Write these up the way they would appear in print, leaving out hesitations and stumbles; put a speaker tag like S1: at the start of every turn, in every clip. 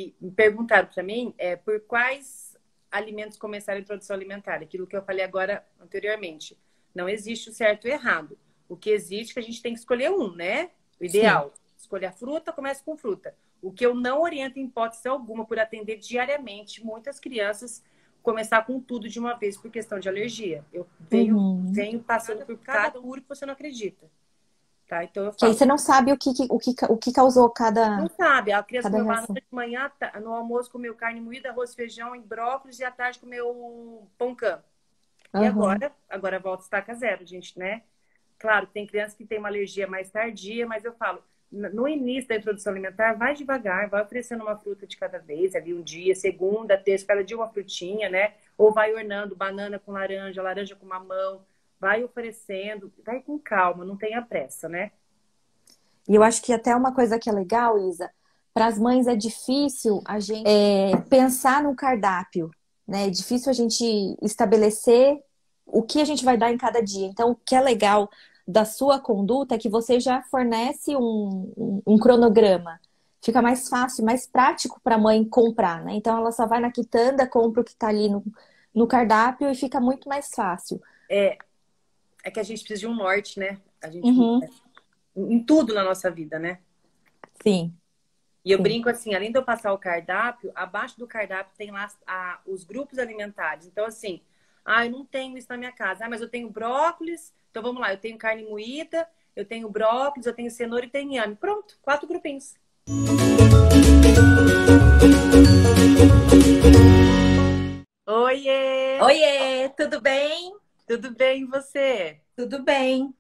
S1: que me perguntaram para mim por quais alimentos começar a introdução alimentar. Aquilo que eu falei agora anteriormente. Não existe o certo e o errado. O que existe é que a gente tem que escolher um, né? O
S2: Sim.
S1: ideal. Escolher a fruta, começa com fruta. O que eu não oriento em hipótese alguma por atender diariamente muitas crianças começar com tudo de uma vez por questão de alergia. Eu
S2: Uhum.
S1: venho passando por cada cura que você não acredita. Tá? Então eu
S2: Que aí
S1: falo,
S2: você não sabe o que causou
S1: não sabe, a criança
S2: cada
S1: comeu banana
S2: reação.
S1: de manhã, no almoço comeu carne moída, arroz, feijão e brócolis, e à tarde comeu pão cã. E
S2: Aham.
S1: agora volta a estaca zero, gente, né? Claro, tem criança que tem uma alergia mais tardia, mas eu falo, no início da introdução alimentar, vai devagar, vai oferecendo uma fruta de cada vez, ali um dia, segunda, terça, cada dia uma frutinha, né? Ou vai ornando banana com laranja, laranja com mamão, vai oferecendo, vai com calma, não tenha pressa, né?
S2: E eu acho que até uma coisa que é legal, Isa, para as mães é difícil a gente pensar no cardápio, né? É difícil a gente estabelecer o que a gente vai dar em cada dia. Então, o que é legal da sua conduta é que você já fornece um cronograma. Fica mais fácil, mais prático para a mãe comprar, né? Então, ela só vai na quitanda, compra o que está ali no cardápio e fica muito mais fácil.
S1: É, é que a gente precisa de um norte, né? A gente,
S2: Uhum.
S1: em tudo na nossa vida, né?
S2: Sim,
S1: E eu
S2: sim.
S1: brinco assim, além de eu passar o cardápio, abaixo do cardápio tem lá os grupos alimentares. Então, assim, eu não tenho isso na minha casa. Mas eu tenho brócolis. Então, vamos lá, eu tenho carne moída, eu tenho brócolis, eu tenho cenoura e tenho inhame. Pronto, 4 grupinhos. Oiê!
S3: Oiê, tudo bem?
S1: Tudo bem e você?
S3: Tudo bem.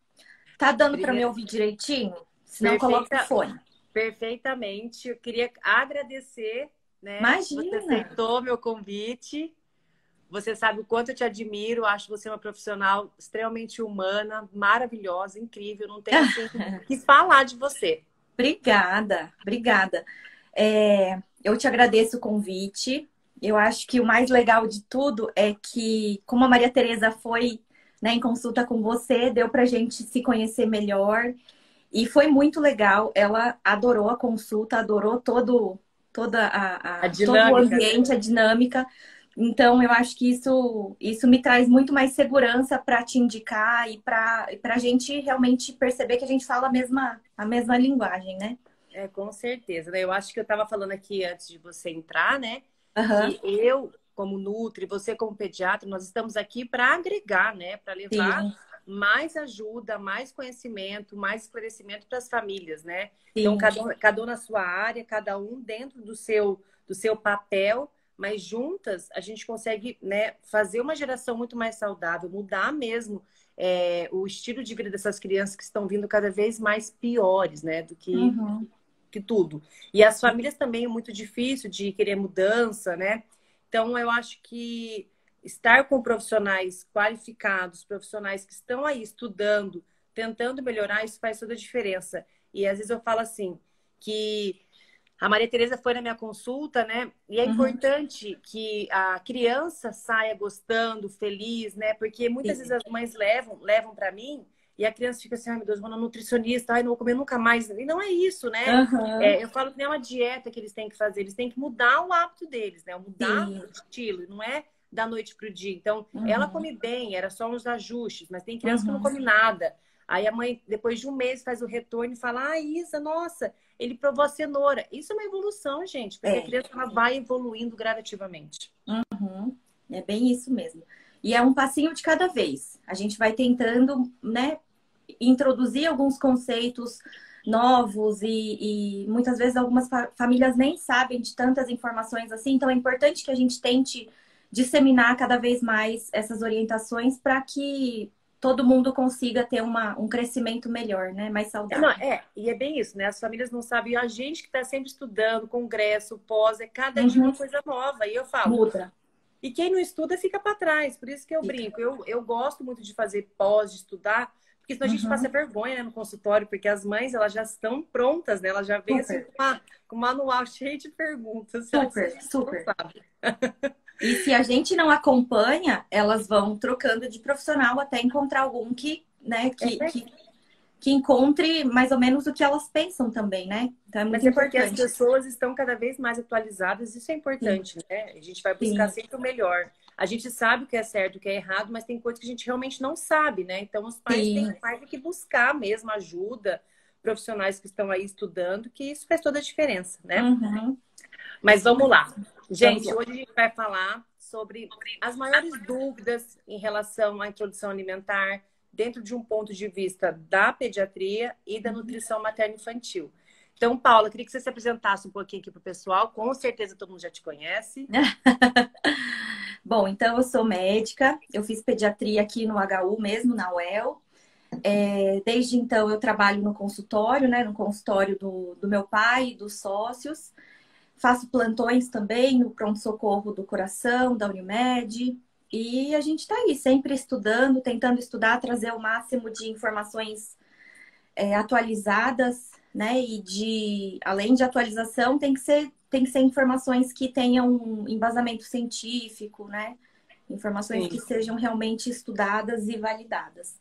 S3: Tá dando para me
S1: Primeiro,
S3: ouvir direitinho? Se não, coloca o
S1: perfeita,
S3: fone.
S1: perfeitamente. Eu queria agradecer, né, que você
S3: Imagina.
S1: aceitou meu convite. Você sabe o quanto eu te admiro, acho você uma profissional extremamente humana, maravilhosa, incrível. Não tenho assim o que falar de você.
S3: Obrigada, obrigada. Eu te agradeço o convite. Eu acho que o mais legal de tudo é que, como a Maria Tereza foi, né, em consulta com você, deu pra gente se conhecer melhor. E foi muito legal. Ela adorou a consulta, adorou
S1: A
S3: todo o
S1: dinâmica, né?
S3: ambiente, a dinâmica. Então, eu acho que isso me traz muito mais segurança para te indicar e para a gente realmente perceber que a gente fala a mesma linguagem, né?
S1: Com certeza, né? Eu acho que eu estava falando aqui antes de você entrar, né?
S3: Aham,
S1: Que eu, como Nutri, você como pediatra, nós estamos aqui para agregar, né? Para levar
S3: sim,
S1: mais ajuda, mais conhecimento, mais esclarecimento para as famílias, né? Então,
S3: sim.
S1: cada um na sua área, cada um dentro do seu papel, mas juntas a gente consegue, né, fazer uma geração muito mais saudável, mudar mesmo o estilo de vida dessas crianças que estão vindo cada vez mais piores, né? Do
S3: Uhum,
S1: que tudo. E as famílias também é muito difícil de querer mudança, né? Então, eu acho que estar com profissionais qualificados, profissionais que estão aí estudando, tentando melhorar, isso faz toda a diferença. E às vezes eu falo assim, que a Maria Tereza foi na minha consulta, né? E é
S3: uhum,
S1: importante que a criança saia gostando, feliz, né? Porque muitas vezes
S3: sim.
S1: as mães levam para mim e a criança fica assim, ai meu Deus, vou na nutricionista, ai não vou comer nunca mais. E não é isso, né?
S3: Aham,
S1: Eu falo que não é uma dieta que eles têm que fazer, eles têm que mudar o hábito deles, né? Mudar
S3: sim.
S1: o estilo, não é da noite pro dia. Então, ela
S3: Uhum,
S1: come bem, era só uns ajustes, mas tem criança que não
S3: uhum.
S1: come nada. Aí a mãe, depois de um mês, faz o retorno e fala: Ah, Isa, nossa, ele provou a cenoura. Isso é uma evolução, gente, porque a
S3: É.
S1: criança ela vai evoluindo gradativamente.
S3: Uhum. É bem isso mesmo. E é um passinho de cada vez. A gente vai tentando, né, introduzir alguns conceitos novos e muitas vezes algumas famílias nem sabem de tantas informações assim. Então é importante que a gente tente disseminar cada vez mais essas orientações para que todo mundo consiga ter um crescimento melhor, né, mais
S1: Não,
S3: saudável.
S1: e é bem isso, né? As famílias não sabem, e a gente que está sempre estudando, congresso, pós, é cada dia uma
S3: Uhum.
S1: coisa nova. E eu falo,
S3: Muda.
S1: e quem não estuda fica para trás. Por isso que eu
S3: Fica.
S1: brinco. Eu gosto muito de fazer pós, de estudar, porque senão a gente passa
S3: Uhum.
S1: vergonha, né, no consultório, porque as mães elas já estão prontas, né? Elas já vêm assim
S3: Super,
S1: com um manual cheio de perguntas. Você acha que
S3: super,
S1: a gente não
S3: super.
S1: sabe?
S3: E se a gente não acompanha, elas vão trocando de profissional até encontrar algum que, né,
S1: É,
S3: que encontre mais ou menos o que elas pensam também, né? Então é muito
S1: Mas é porque as
S3: importante.
S1: pessoas estão cada vez mais atualizadas, isso é
S3: Sim,
S1: importante, né? A gente vai buscar
S3: sim,
S1: sempre o melhor. A gente sabe o que é certo, o que é errado, mas tem coisas que a gente realmente não sabe, né? Então os pais têm
S3: sim.
S1: mais que buscar mesmo ajuda, profissionais que estão aí estudando, que isso faz toda a diferença, né?
S3: Uhum.
S1: Mas
S3: Isso
S1: vamos
S3: mesmo.
S1: lá.
S3: Vamos
S1: Gente,
S3: lá.
S1: hoje a gente vai falar sobre as maiores dúvidas em relação à introdução alimentar dentro de um ponto de vista da pediatria e da nutrição materno-infantil. Então, Paula, queria que você se apresentasse um pouquinho aqui para o pessoal. Com certeza todo mundo já te conhece.
S3: Bom, então eu sou médica, eu fiz pediatria aqui no HU mesmo, na UEL. Desde então eu trabalho no consultório, né? No consultório do meu pai e dos sócios. Faço plantões também no pronto-socorro do coração, da Unimed. E a gente está aí sempre estudando, tentando estudar, trazer o máximo de informações atualizadas, né? Além de atualização, tem que ser informações que tenham um embasamento científico, né? Informações
S1: Sim.
S3: que sejam realmente estudadas e validadas.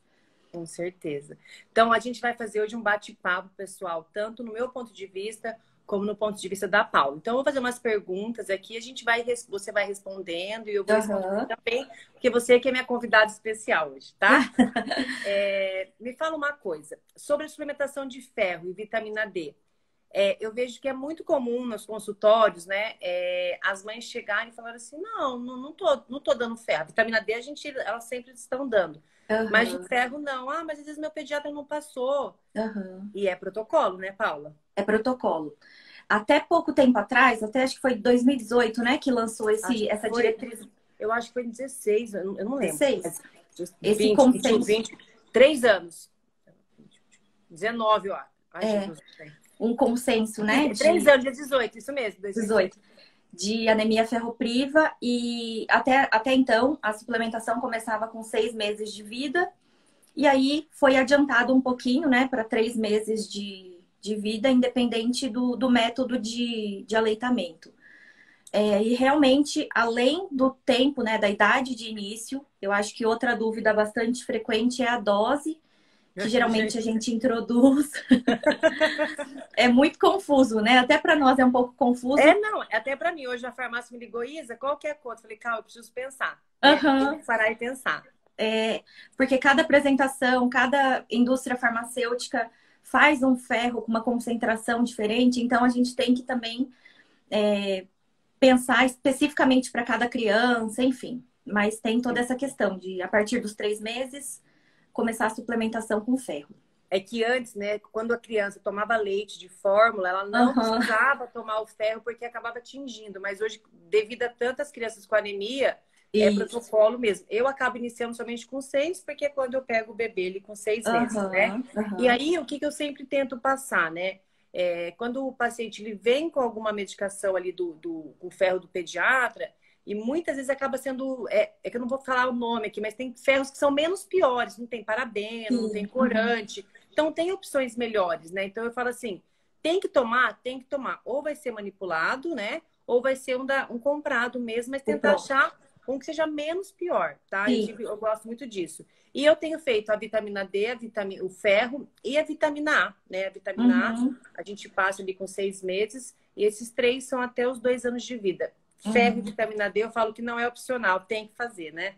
S1: Com certeza. Então, a gente vai fazer hoje um bate-papo, pessoal, tanto no meu ponto de vista, como no ponto de vista da Paula. Então, eu vou fazer umas perguntas aqui, você vai respondendo e eu vou respondendo
S3: Uhum.
S1: também, porque você que é minha convidada especial hoje, tá? Me fala uma coisa, sobre a suplementação de ferro e vitamina D. Eu vejo que é muito comum nos consultórios, né? As mães chegarem e falarem assim, não tô dando ferro. Vitamina D, elas sempre estão dando. Mas de ferro, não. Ah, mas às vezes meu pediatra não passou.
S3: Uhum.
S1: E é protocolo, né, Paula?
S3: É protocolo. Até pouco tempo atrás, até acho que foi 2018, né, que lançou
S1: Acho que
S3: essa
S1: foi,
S3: diretriz
S1: eu acho que foi em 16, eu não lembro.
S3: 16. Esse
S1: 20, 21,
S3: consenso
S1: 20, 3 anos. 19, eu acho. Ai,
S3: é
S1: Jesus. Não sei.
S3: um consenso, né,
S1: 3
S3: de
S1: anos, dia 18, isso mesmo, 2018.
S3: 18, de anemia ferropriva e até então a suplementação começava com 6 meses de vida e aí foi adiantado um pouquinho, né, para 3 meses de vida, independente do método de aleitamento. E realmente, além do tempo, né, da idade de início, eu acho que outra dúvida bastante frequente é a dose, que geralmente a gente introduz. É muito confuso, né? Até para nós é um pouco confuso.
S1: Não, até para mim. Hoje a farmácia me ligou, Isa, qual que é a conta? Falei, calma, eu preciso pensar, né? Tem
S3: Uhum.
S1: que parar e pensar.
S3: Porque cada apresentação, cada indústria farmacêutica faz um ferro com uma concentração diferente, então a gente tem que também pensar especificamente para cada criança, enfim. Mas tem toda essa questão de, a partir dos 3 meses, começar a suplementação com ferro.
S1: É que antes, né, quando a criança tomava leite de fórmula, ela não
S3: Uhum.
S1: precisava tomar o ferro porque acabava atingindo. Mas hoje, devido a tantas crianças com anemia, é
S3: Isso.
S1: protocolo mesmo. Eu acabo iniciando somente com 6, porque é quando eu pego o bebê ele com 6 meses, né? E aí, o que eu sempre tento passar, né? Quando o paciente ele vem com alguma medicação ali com ferro do pediatra, e muitas vezes acaba sendo. Que eu não vou falar o nome aqui, mas tem ferros que são menos piores, não tem parabeno, não tem corante. Então, tem opções melhores, né? Então, eu falo assim: tem que tomar? Tem que tomar. Ou vai ser manipulado, né? Ou vai ser um comprado mesmo, mas tentar achar um que seja menos pior, tá? Eu gosto muito disso. E eu tenho feito a vitamina D, o ferro e a vitamina A, né? A vitamina A, a gente passa ali com 6 meses, e esses 3 são até os 2 anos de vida. Ferro e vitamina D, eu falo que não é opcional, tem que fazer, né?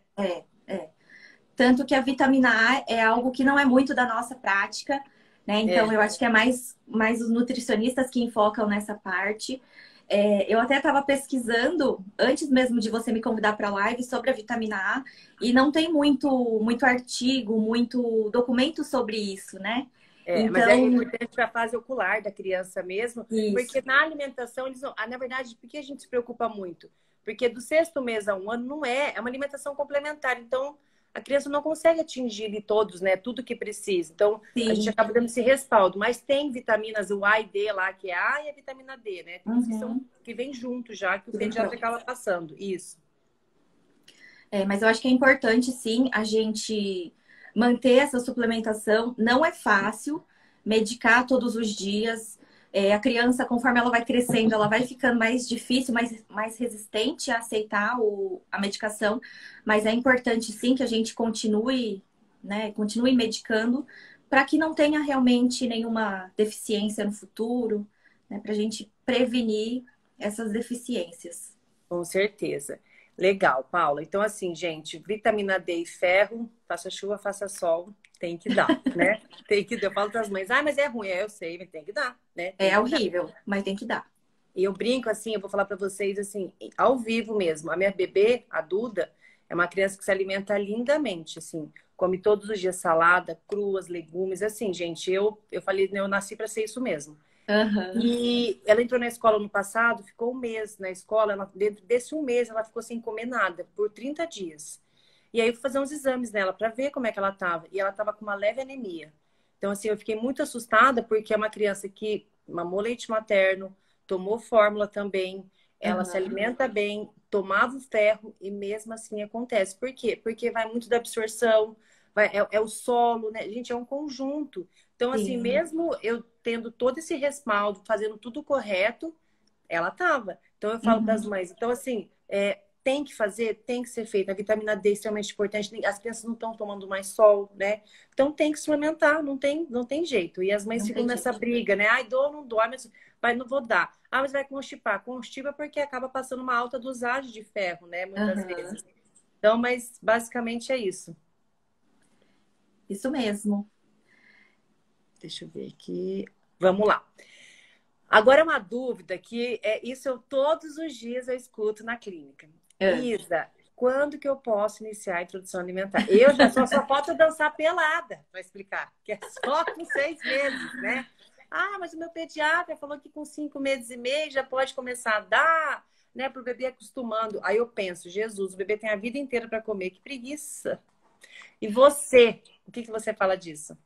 S3: Tanto que a vitamina A é algo que não é muito da nossa prática, né? Então, eu acho que é mais os nutricionistas que enfocam nessa parte. Eu até estava pesquisando, antes mesmo de você me convidar para a live, sobre a vitamina A, e não tem muito artigo, muito documento sobre isso, né? Então,
S1: mas é importante para a fase ocular da criança mesmo,
S3: isso.
S1: Porque na alimentação, na verdade, por que a gente se preocupa muito? Porque do 6º mês a 1 ano não é uma alimentação complementar. Então, a criança não consegue atingir ali todos, né? Tudo que precisa. Então, a gente acaba dando esse respaldo. Mas tem vitaminas, o A e D lá, que é A e a vitamina D, né? Tem uns que vem junto já, que o pediatra acaba passando. Isso.
S3: Mas eu acho que é importante, sim, a gente manter essa suplementação. Não é fácil medicar todos os dias. A criança, conforme ela vai crescendo, ela vai ficando mais difícil, mais resistente a aceitar a medicação. Mas é importante, sim, que a gente continue, né, continue medicando para que não tenha realmente nenhuma deficiência no futuro, né? Para a gente prevenir essas deficiências.
S1: Com certeza. Legal, Paula. Então, assim, gente, vitamina D e ferro, faça chuva, faça sol, tem que dar, né? Tem que dar. Eu falo das mães, mas é ruim. Eu sei, mas tem que dar, né?
S3: É horrível, mas tem que dar.
S1: E eu brinco assim, eu vou falar para vocês assim, ao vivo mesmo. A minha bebê, a Duda, é uma criança que se alimenta lindamente, assim. Come todos os dias salada, cruas, legumes, assim, gente. Eu falei, né, eu nasci para ser isso mesmo.
S3: Uhum.
S1: E ela entrou na escola no passado, ficou um mês na escola. Dentro desse um mês, ela ficou sem comer nada, por 30 dias. E aí eu fui fazer uns exames nela para ver como é que ela estava. E ela estava com uma leve anemia. Então, assim, eu fiquei muito assustada, porque é uma criança que mamou leite materno, tomou fórmula também, ela se alimenta bem, tomava o ferro e mesmo assim acontece. Por quê? Porque vai muito da absorção, é o solo, né? Gente, é um conjunto. Então, assim,
S3: Sim.
S1: mesmo eu tendo todo esse respaldo, fazendo tudo correto, ela tava. Então, eu falo para as mães. Então, assim, tem que fazer, tem que ser feito. A vitamina D é extremamente importante. As crianças não estão tomando mais sol, né? Então, tem que suplementar, não tem jeito. E as mães
S3: Não
S1: ficam
S3: tem
S1: nessa
S3: jeito.
S1: briga, né? Ai, dou ou não dou? Mas não vou dar. Mas vai constipar. Constipa porque acaba passando uma alta dosagem de ferro, né? Muitas vezes. Então, mas basicamente é isso.
S3: Isso mesmo.
S1: Deixa eu ver aqui. Vamos lá. Agora, uma dúvida que isso todos os dias eu escuto na clínica. Isa, quando que eu posso iniciar a introdução alimentar? Eu já só falta dançar pelada para explicar, que é só com 6 meses, né? Mas o meu pediatra falou que com 5 meses e meio já pode começar a dar, né? Para o bebê acostumando. Aí eu penso, Jesus, o bebê tem a vida inteira para comer, que preguiça. E você, o que você fala disso?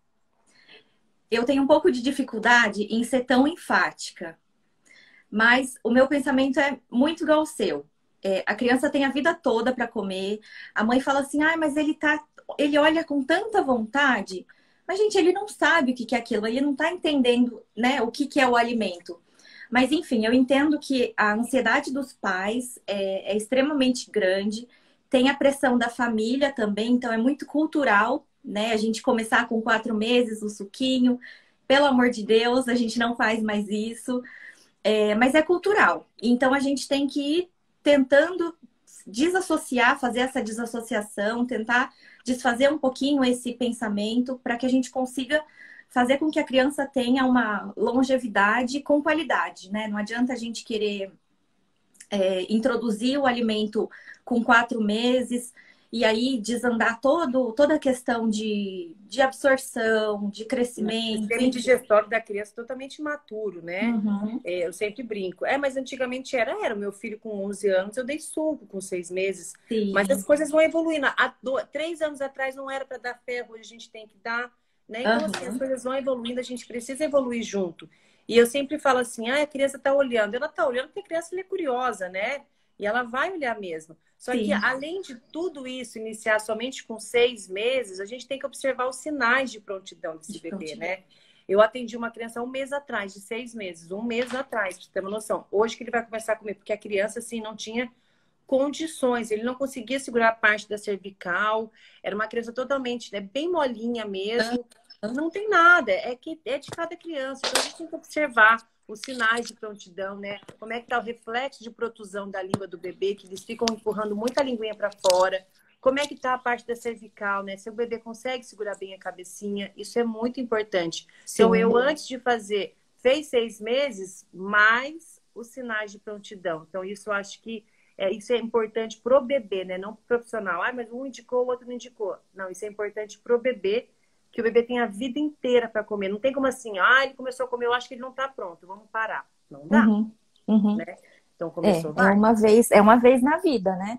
S3: Eu tenho um pouco de dificuldade em ser tão enfática, mas o meu pensamento é muito igual ao seu. A criança tem a vida toda para comer. A mãe fala assim, mas ele olha com tanta vontade. Mas, gente, ele não sabe o que é aquilo, ele não está entendendo, né, o que é o alimento. Mas, enfim, eu entendo que a ansiedade dos pais é extremamente grande. Tem a pressão da família também, então é muito cultural, né? A gente começar com 4 meses o suquinho. Pelo amor de Deus, a gente não faz mais isso. Mas é cultural. Então a gente tem que ir tentando desassociar, fazer essa desassociação, tentar desfazer um pouquinho esse pensamento para que a gente consiga fazer com que a criança tenha uma longevidade com qualidade, né? Não adianta a gente querer introduzir o alimento com 4 meses e aí desandar toda a questão de absorção, de crescimento.
S1: O sistema digestório da criança totalmente imaturo, né?
S3: Uhum.
S1: Eu sempre brinco. Mas antigamente era o meu filho com 11 anos, eu dei suco com 6 meses.
S3: Sim.
S1: Mas as coisas vão evoluindo. Há 3 anos atrás não era para dar ferro, hoje a gente tem que dar, né? Então, assim, as coisas vão evoluindo, a gente precisa evoluir junto. E eu sempre falo assim, a criança tá olhando. Ela tá olhando porque a criança ela é curiosa, né? E ela vai olhar mesmo. Só que, além de tudo isso, iniciar somente com 6 meses, a gente tem que observar os sinais de prontidão desse bebê, né? Eu atendi uma criança 1 mês atrás, de 6 meses. 1 mês atrás, pra você ter uma noção. Hoje que ele vai conversar comigo, porque a criança, assim, não tinha condições. Ele não conseguia segurar a parte da cervical. Era uma criança totalmente, né, bem molinha mesmo. Não tem nada. É de cada criança. Então, a gente tem que observar os sinais de prontidão, né? Como é que tá o reflexo de protusão da língua do bebê, que eles ficam empurrando muita linguinha para fora. Como é que tá a parte da cervical, né? Se o bebê consegue segurar bem a cabecinha, isso é muito importante. Sim. Então, eu, antes de fazer, fez 6 meses, mais os sinais de prontidão. Então, isso eu acho que isso é importante pro bebê, né? Não pro profissional. Mas um indicou, o outro não indicou. Não, isso é importante pro bebê, que o bebê tem a vida inteira para comer. Não tem como assim, ele começou a comer, eu acho que ele não está pronto, vamos parar. Não dá. Né? Então começou, vai.
S2: É uma vez na vida, né?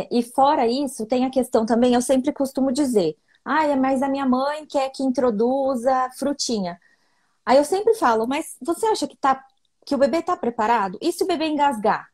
S2: E fora isso, tem a questão também, eu sempre costumo dizer, mas a minha mãe quer que introduza frutinha. Aí eu sempre falo, mas você acha que o bebê está preparado? E se o bebê engasgar?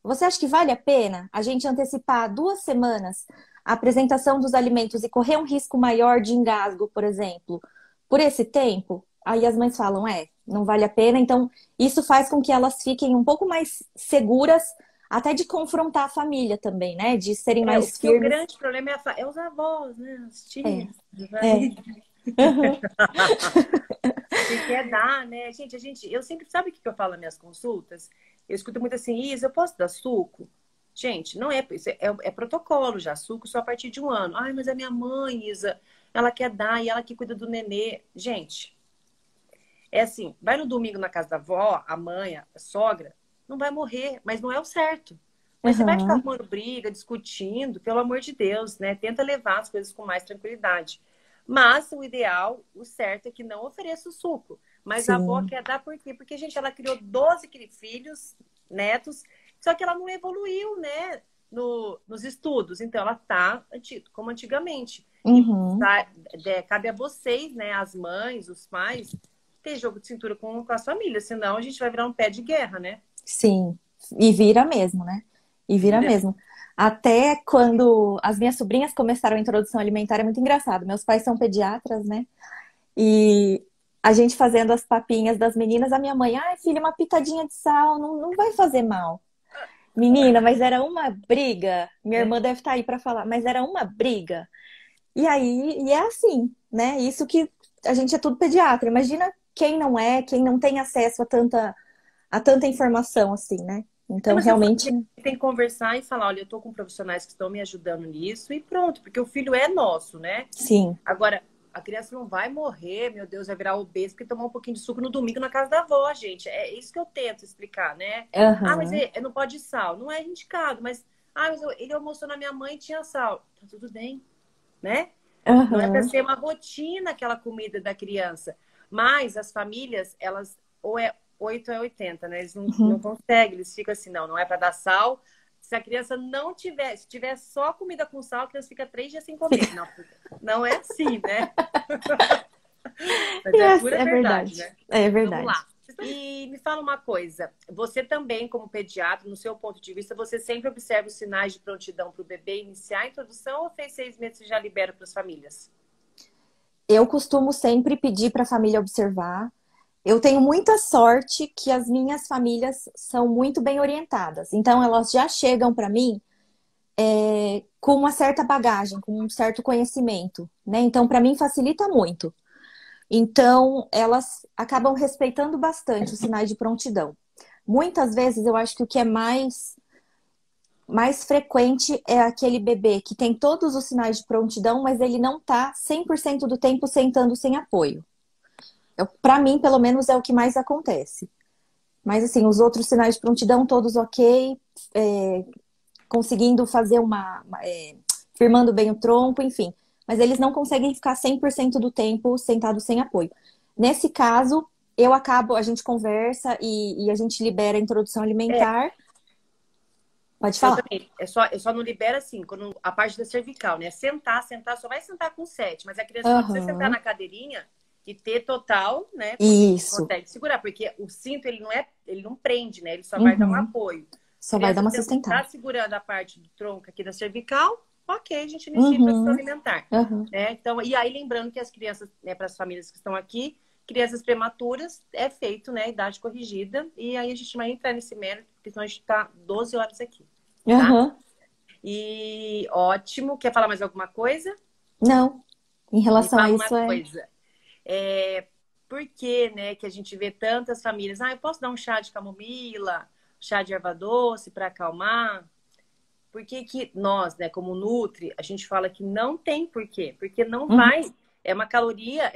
S2: Você acha que vale a pena a gente antecipar 2 semanas a apresentação dos alimentos e correr um risco maior de engasgo, por exemplo, por esse tempo? Aí as mães falam, não vale a pena. Então, isso faz com que elas fiquem um pouco mais seguras, até de confrontar a família também, né? De serem mais firmes.
S1: O grande problema é os avós, né? Os tios.
S2: Uhum.
S1: Que quer dar, né? Eu sempre, sabe o que eu falo nas minhas consultas? Eu escuto muito assim, Isa, eu posso dar suco? Gente, não é, isso é protocolo já, suco só a partir de 1 ano. Ai, mas a minha mãe, Isa, ela quer dar e ela que cuida do nenê. Gente, é assim, vai no domingo na casa da avó, a mãe, a sogra, não vai morrer, mas não é o certo. Mas você vai ficar
S2: Uhum.
S1: arrumando briga, discutindo, pelo amor de Deus, né? Tenta levar as coisas com mais tranquilidade. Mas o ideal, o certo é que não ofereça o suco. Mas a avó
S2: Sim.
S1: quer dar por quê? Porque, gente, ela criou 12 filhos, netos, só que ela não evoluiu, né? Nos estudos. Então, ela tá como antigamente. E
S2: Uhum.
S1: cabe a vocês, né? As mães, os pais, ter jogo de cintura com as famílias. Senão, a gente vai virar um pé de guerra, né?
S2: Sim. E vira mesmo, né? E vira
S1: Vira.
S2: mesmo. Até quando as minhas sobrinhas começaram a introdução alimentar, é muito engraçado. Meus pais são pediatras, né? E a gente fazendo as papinhas das meninas, a minha mãe, ai, filha, uma pitadinha de sal não vai fazer mal. Menina, mas era uma briga. Minha
S1: É.
S2: irmã deve estar aí para falar, mas era uma briga. E aí, e é assim, né? Isso que a gente é tudo pediatra. Imagina quem não é, quem não tem acesso a tanta informação assim, né?
S1: É,
S2: Então,
S1: mas eu falo,
S2: realmente,
S1: gente, tem que conversar e falar, olha, eu estou com profissionais que estão me ajudando nisso e pronto, porque o filho é nosso, né?
S2: sim.
S1: Agora, a criança não vai morrer, meu Deus, vai virar obeso porque tomar um pouquinho de suco no domingo na casa da avó, gente. É isso que eu tento explicar, né? Ah, mas
S2: Aham,
S1: não pode sal. Não é indicado, mas... Ah, mas ele almoçou na minha mãe e tinha sal. Tá tudo bem, né? Não é para
S2: aham.
S1: ser uma rotina aquela comida da criança. Mas as famílias, elas ou é 8 ou é 80, né? Eles não
S2: Uhum.
S1: conseguem, eles ficam assim, não é para dar sal. Se a criança não tiver, se tiver só comida com sal, a criança fica 3 dias sem comer. Não, não é assim, né? Mas é
S2: Yes,
S1: pura
S2: é
S1: verdade,
S2: verdade.
S1: né?
S2: É
S1: Vamos
S2: verdade.
S1: lá. E me fala uma coisa, você também, como pediatra, no seu ponto de vista, você sempre observa os sinais de prontidão para o bebê iniciar a introdução ou fez 6 meses e já libera para as famílias?
S2: Eu costumo sempre pedir para a família observar. Eu tenho muita sorte que as minhas famílias são muito bem orientadas. Então, elas já chegam para mim com uma certa bagagem, com um certo conhecimento, né? Então, para mim, facilita muito. Então, elas acabam respeitando bastante os sinais de prontidão. Muitas vezes, eu acho que o que é mais frequente é aquele bebê que tem todos os sinais de prontidão, mas ele não está 100% do tempo sentando sem apoio. Para mim, pelo menos, é o que mais acontece. Mas, assim, os outros sinais de prontidão, todos ok, conseguindo fazer firmando bem o tronco, enfim. Mas eles não conseguem ficar 100% do tempo sentados sem apoio. Nesse caso, a gente conversa e a gente libera a introdução
S1: É,
S2: alimentar. Pode
S1: eu
S2: falar.
S1: também. Eu só não libero assim, quando a parte da cervical, né? Sentar, só vai sentar com 7. Mas a criança não precisa sentar
S2: Aham.
S1: na cadeirinha e ter total, né?
S2: Isso.
S1: Consegue segurar, porque o cinto ele não prende, né? Ele só vai dar um
S2: Uhum.
S1: apoio.
S2: Só vai dar
S1: Criança
S2: uma sustentada.
S1: tá segurando a parte do tronco aqui da cervical, ok, a gente inicia a introdução
S2: Uhum.
S1: alimentar.
S2: Aham.
S1: Né? Então, e aí lembrando que as crianças, né, para as famílias que estão aqui, crianças prematuras é feito, né, idade corrigida, e aí a gente vai entrar nesse mérito, porque senão a gente está 12 horas aqui, tá?
S2: Aham.
S1: E ótimo. Quer falar mais alguma coisa?
S2: Não. Em
S1: Me
S2: relação a
S1: fala uma
S2: isso é.
S1: coisa. Por que, né, que a gente vê tantas famílias? Ah, eu posso dar um chá de camomila, chá de erva doce para acalmar? Por que que nós, né, como Nutri, a gente fala que não tem porquê? Porque não
S2: Uhum.
S1: vai, é uma caloria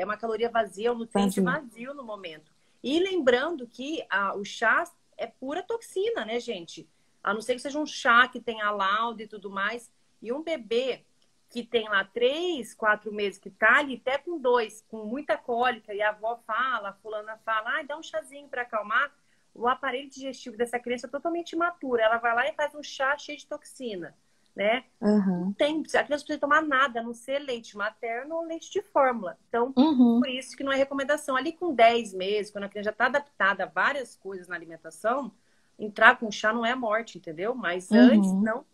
S1: vazia, é um nutriente
S2: Vazio.
S1: vazio no momento. E lembrando que o chá é pura toxina, né, gente? A não ser que seja um chá que tenha laudo e tudo mais. E um bebê que tem lá 3, 4 meses que tá ali, até com 2, com muita cólica, e a avó fala, a fulana fala, dá um chazinho para acalmar. O aparelho digestivo dessa criança é totalmente imatura. Ela vai lá e faz um chá cheio de toxina, né? Não
S2: Aham.
S1: tem, a criança não precisa tomar nada, a não ser leite materno ou leite de fórmula. Então, por
S2: Uhum.
S1: isso que não é recomendação. Ali com 10 meses, quando a criança já está adaptada a várias coisas na alimentação, entrar com chá não é morte, entendeu? Mas antes
S2: Uhum.
S1: não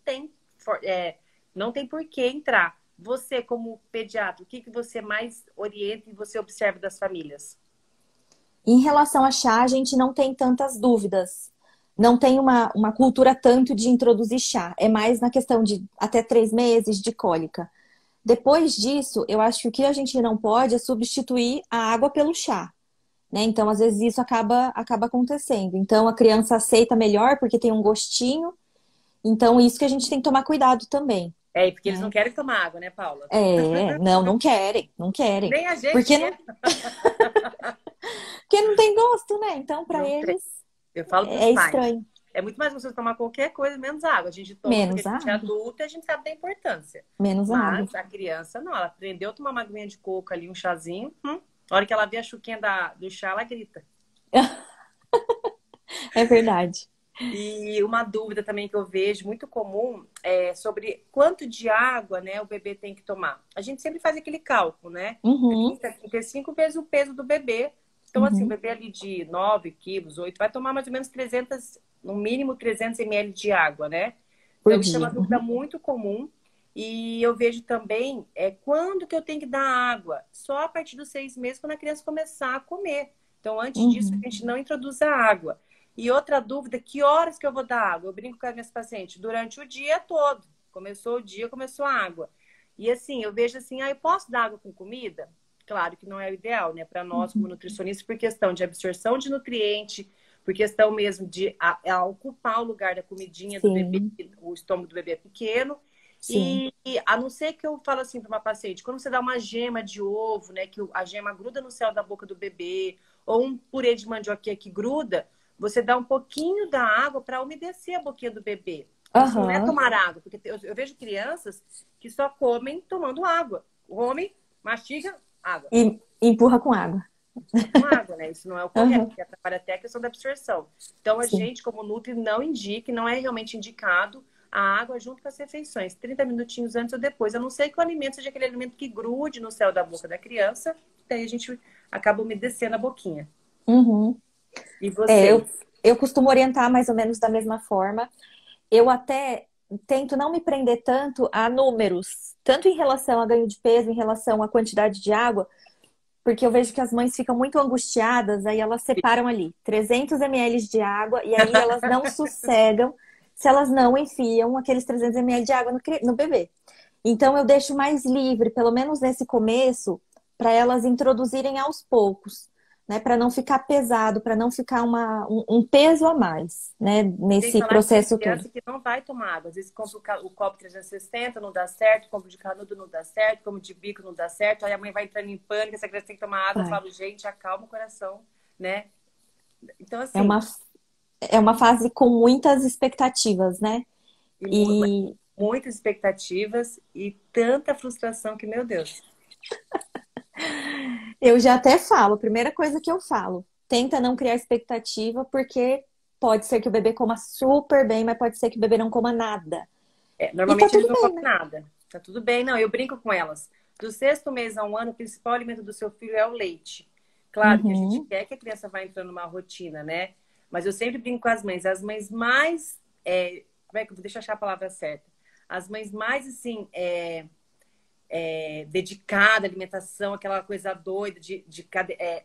S1: tem por que entrar. Você, como pediatra, o que você mais orienta e você observa das famílias?
S2: Em relação a chá, a gente não tem tantas dúvidas. Não tem uma cultura tanto de introduzir chá. É mais na questão de até 3 meses de cólica. Depois disso, eu acho que o que a gente não pode é substituir a água pelo chá, né? Então, às vezes, isso acaba acontecendo. Então, a criança aceita melhor porque tem um gostinho. Então, isso que a gente tem que tomar cuidado também,
S1: É, porque eles não
S2: né?
S1: querem tomar água, né, Paula?
S2: Não, não querem, não querem.
S1: Nem a gente
S2: Porque
S1: quer.
S2: não, porque não tem gosto, né? Então, para
S1: Não tem.
S2: eles,
S1: Eu falo para os
S2: é
S1: pais.
S2: estranho.
S1: É muito mais gostoso tomar qualquer coisa, menos água. A gente toma porque
S2: Menos
S1: a gente é
S2: água,
S1: adulta e a gente sabe da importância.
S2: menos água.
S1: Mas a criança não, ela aprendeu a tomar uma aguinha de coco ali, um chazinho. A hora que ela vê a chuquinha do chá, ela grita.
S2: É verdade.
S1: E uma dúvida também que eu vejo muito comum é sobre quanto de água, né, o bebê tem que tomar. A gente sempre faz aquele cálculo, né?
S2: Uhum,
S1: 30, 35 vezes o peso do bebê. Então, assim, o
S2: uhum.
S1: bebê ali de 9 quilos, 8, vai tomar mais ou menos 300, no mínimo 300 ml de água, né?
S2: Por
S1: Então, isso é
S2: dia.
S1: uma dúvida
S2: Uhum.
S1: muito comum. E eu vejo também quando que eu tenho que dar água. Só a partir dos 6 meses, quando a criança começar a comer. Então, antes disso, a
S2: Uhum.
S1: gente não introduz a água. E outra dúvida, que horas que eu vou dar água? Eu brinco com as minhas pacientes, durante o dia todo. Começou o dia, começou a água. E assim, eu vejo assim, eu posso dar água com comida? Claro que não é o ideal, né? Para nós, como
S2: Uhum.
S1: nutricionistas, por questão de absorção de nutriente, por questão mesmo de ocupar o lugar da comidinha do bebê,
S2: Sim,
S1: o estômago do bebê é pequeno.
S2: sim.
S1: E a não ser que eu falo assim para uma paciente, quando você dá uma gema de ovo, né, que a gema gruda no céu da boca do bebê, ou um purê de mandioquinha que gruda, você dá um pouquinho da água para umedecer a boquinha do bebê. Isso não é
S2: Aham.
S1: tomar água, porque eu vejo crianças que só comem tomando água. Come, mastiga, água.
S2: E empurra com água.
S1: Só com água, né? Isso não é o correto,
S2: Aham.
S1: porque atrapalha até a questão da absorção. Então, a
S2: Sim.
S1: gente, como Nutri, não indica, não é realmente indicado a água junto com as refeições, 30 minutinhos antes ou depois. A não ser que o alimento seja aquele alimento que grude no céu da boca da criança, daí a gente acaba umedecendo a boquinha.
S2: Uhum.
S1: E
S2: É, eu,
S1: vocês?
S2: eu costumo orientar mais ou menos da mesma forma. Eu até tento não me prender tanto a números, tanto em relação a ganho de peso, em relação à quantidade de água, porque eu vejo que as mães ficam muito angustiadas, aí elas separam ali 300 ml de água e aí elas não sossegam se elas não enfiam aqueles 300 ml de água no bebê. Então eu deixo mais livre, pelo menos nesse começo, para elas introduzirem aos poucos, né? Para não ficar pesado, para não ficar um peso a mais, né?
S1: Sem
S2: Nesse
S1: falar que tem
S2: processo todo.
S1: criança que não vai tomar água. Às vezes compra o copo 360, não dá certo, compra de canudo, não dá certo, como de bico, não dá certo. Aí a mãe vai entrando em pânico, essa criança tem que tomar água. Eu
S2: Vai.
S1: falo, gente, acalma o coração, né? Então,
S2: É
S1: assim,
S2: uma, é uma fase com muitas expectativas, né?
S1: e
S2: E
S1: muitas expectativas e tanta frustração que, meu Deus.
S2: eu já até falo, a primeira coisa que eu falo, tenta não criar expectativa, porque pode ser que o bebê coma super bem, mas pode ser que o bebê não coma nada. E tá
S1: Normalmente eles
S2: tudo
S1: não
S2: bem,
S1: comem
S2: né?
S1: nada. Tá tudo bem, não. Eu brinco com elas. Do 6º mês a 1 ano, o principal alimento do seu filho é o leite. Claro que a gente
S2: Uhum.
S1: quer que a criança vá entrando numa rotina, né? Mas eu sempre brinco com as mães. As mães mais. Como é que eu vou deixar eu achar a palavra certa? As mães mais, assim, dedicada à alimentação, aquela coisa doida de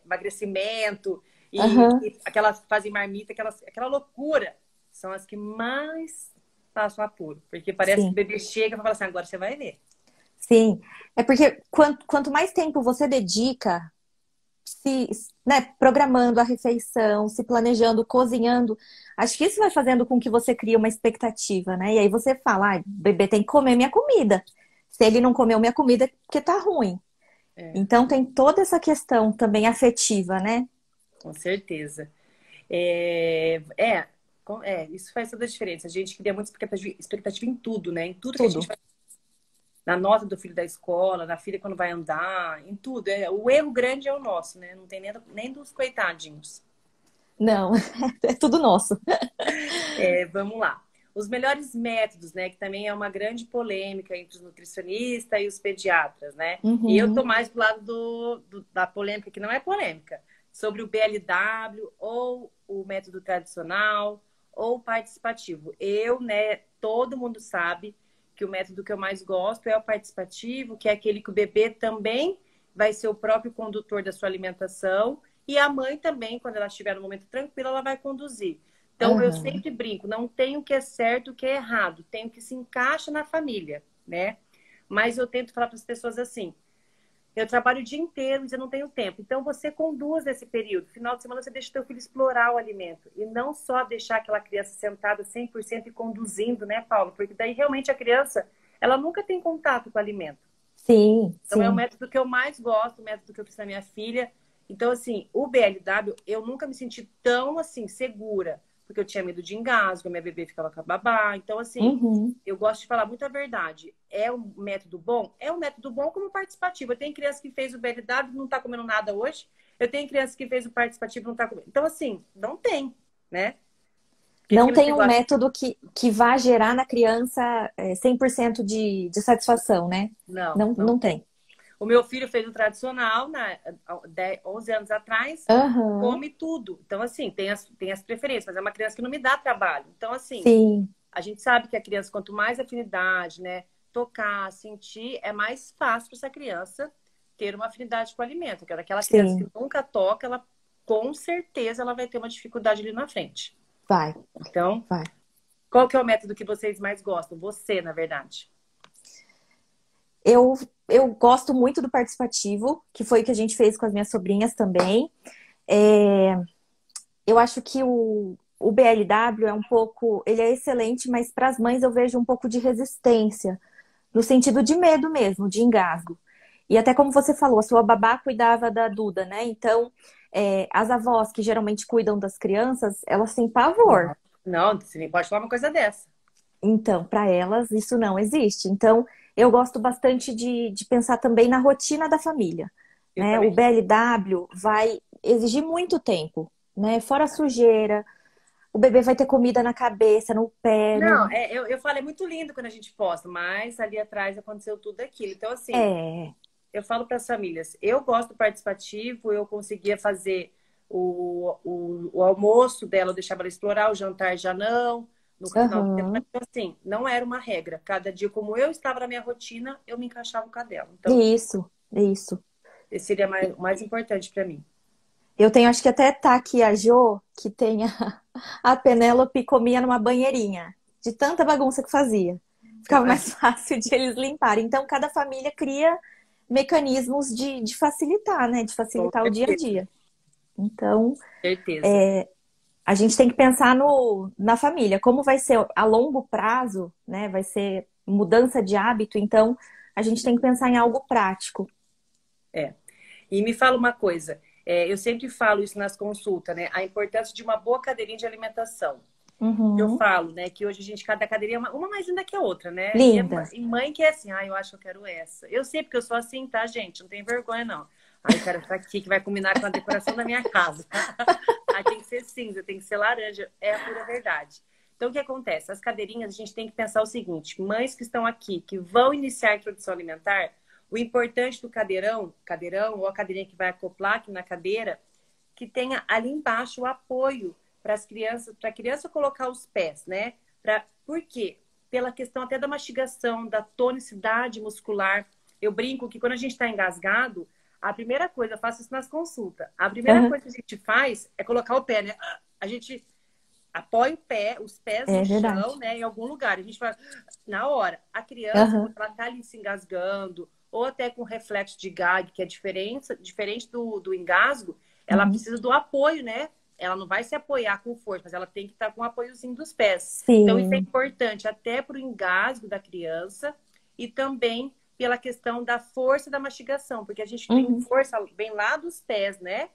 S1: emagrecimento
S2: Aham.
S1: e aquelas que fazem marmita, aquela loucura, são as que mais passam apuro. Porque parece que o
S2: Sim.
S1: bebê chega e fala assim, agora você vai ver.
S2: Sim. É porque quanto mais tempo você dedica se, né, programando a refeição, se planejando, cozinhando, acho que isso vai fazendo com que você crie uma expectativa, né? E aí você fala, ah, o bebê tem que comer minha comida. Se ele não comeu minha comida, é porque tá ruim.
S1: É,
S2: Então tem toda essa questão também afetiva, né?
S1: com certeza. É, é, isso faz toda a diferença. A gente cria muita expectativa em tudo, né? Em tudo que a gente
S2: Tudo.
S1: faz. Na nota do filho da escola, na filha quando vai andar, em tudo. O erro grande é o nosso, né? Não tem nem dos coitadinhos.
S2: Não, é tudo nosso.
S1: Vamos lá. Os melhores métodos, né? Que também é uma grande polêmica entre os nutricionistas e os pediatras, né? E eu tô
S2: Uhum.
S1: mais do lado da polêmica, que não é polêmica, sobre o BLW ou o método tradicional ou participativo. Eu, né? Todo mundo sabe que o método que eu mais gosto é o participativo, que é aquele que o bebê também vai ser o próprio condutor da sua alimentação e a mãe também, quando ela estiver no momento tranquilo, ela vai conduzir. Então, eu
S2: Aham.
S1: sempre brinco, não tem o que é certo e o que é errado, tem o que se encaixa na família, né? Mas eu tento falar para as pessoas assim, eu trabalho o dia inteiro e eu não tenho tempo. Então, você conduz esse período. Final de semana, você deixa o teu filho explorar o alimento. E não só deixar aquela criança sentada 100% e conduzindo, né, Paulo? Porque daí, realmente, a criança, ela nunca tem contato com o alimento.
S2: Sim,
S1: Então, é o
S2: sim.
S1: método que eu mais gosto, o método que eu fiz na minha filha. Então, assim, o BLW, eu nunca me senti tão, assim, segura. Porque eu tinha medo de engasgo, minha bebê ficava com a babá. Então, assim,
S2: Uhum.
S1: eu gosto de falar muita verdade. É um método bom? É um método bom como participativo. Eu tenho criança que fez o BLW e não tá comendo nada hoje. Eu tenho criança que fez o participativo e não tá comendo. Então, assim, não tem, né? Porque
S2: Não
S1: aquilo
S2: tem
S1: que
S2: um
S1: gosta.
S2: método que vá gerar na criança 100% de satisfação, né?
S1: Não,
S2: Não,
S1: não
S2: não
S1: tem.
S2: tem.
S1: O meu filho fez o tradicional, né, 11 anos atrás,
S2: Aham,
S1: come tudo. Então, assim, tem as preferências, mas é uma criança que não me dá trabalho. Então, assim,
S2: sim,
S1: a gente sabe que a criança, quanto mais afinidade, né, tocar, sentir, é mais fácil para essa criança ter uma afinidade com o alimento. Que é daquela criança que
S2: sim,
S1: nunca toca, ela com certeza ela vai ter uma dificuldade ali na frente.
S2: vai,
S1: Então,
S2: vai.
S1: qual que é o método que vocês mais gostam? Você, na verdade.
S2: Eu, eu gosto muito do participativo, que foi o que a gente fez com as minhas sobrinhas também. É, eu acho que o BLW é um pouco, ele é excelente, mas para as mães eu vejo um pouco de resistência, no sentido de medo mesmo, de engasgo. E até como você falou, a sua babá cuidava da Duda, né? Então, as avós que geralmente cuidam das crianças, elas têm pavor.
S1: Não, não, você nem pode falar uma coisa dessa.
S2: Então, para elas, isso não existe. Então, eu gosto bastante de pensar também na rotina da família,
S1: Eu
S2: né? O
S1: também.
S2: BLW vai exigir muito tempo, né? Fora a sujeira, o bebê vai ter comida na cabeça, no pé,
S1: Não,
S2: no...
S1: eu falo, é muito lindo quando a gente posta, mas ali atrás aconteceu tudo aquilo. Então, assim,
S2: É,
S1: eu falo para as famílias, eu gosto do participativo, eu conseguia fazer o almoço dela, eu deixava ela explorar, o jantar já não, no final do semana.
S2: aham,
S1: Então, assim, não era uma regra. Cada dia, como eu estava na minha rotina, eu me encaixava com a dela. Então,
S2: isso, isso.
S1: esse seria mais importante para mim.
S2: Eu tenho, acho que até tá aqui a Jo, que tem a Penélope comia numa banheirinha, de tanta bagunça que fazia. Ficava mais fácil de eles limparem. Então, cada família cria mecanismos de facilitar, né? De
S1: Com
S2: facilitar o dia a
S1: certeza,
S2: dia. Então,
S1: certeza.
S2: a gente tem que pensar na família. Como vai ser a longo prazo, né? Vai ser mudança de hábito. Então, a gente tem que pensar em algo prático.
S1: É. E me fala uma coisa, eu sempre falo isso nas consultas, né? A importância de uma boa cadeirinha de alimentação. Eu
S2: Uhum.
S1: falo, né, que hoje a gente, cada cadeirinha é uma mais linda que a outra, né?
S2: Linda.
S1: E mãe que é assim, eu acho que eu quero essa. Eu sei porque eu sou assim, tá, gente? Não tem vergonha, não. Eu quero essa aqui que vai combinar com a decoração da minha casa. Aí tem que ser cinza, tem que ser laranja. É a pura verdade. Então, o que acontece? As cadeirinhas, a gente tem que pensar o seguinte: mães que estão aqui, que vão iniciar a introdução alimentar, o importante do cadeirão ou a cadeirinha que vai acoplar aqui na cadeira, que tenha ali embaixo o apoio para as crianças, para a criança colocar os pés, né? Por quê? Pela questão até da mastigação, da tonicidade muscular. Eu brinco que quando a gente está engasgado, a primeira coisa, eu faço isso nas consultas, a primeira
S2: Uhum.
S1: coisa que a gente faz é colocar o pé, né? A gente apoia os pés no
S2: É
S1: chão,
S2: verdade.
S1: né? Em algum lugar. A gente faz na hora. A criança, quando
S2: Aham.
S1: ela tá ali se engasgando, ou até com reflexo de gag, que é diferente do engasgo, ela
S2: Uhum.
S1: precisa do apoio, né? Ela não vai se apoiar com força, mas ela tem que estar com o apoiozinho dos pés. Então, isso é
S2: Sim.
S1: importante até para o engasgo da criança e também pela questão da força da mastigação, porque a gente tem
S2: Uhum.
S1: força bem lá dos pés, né?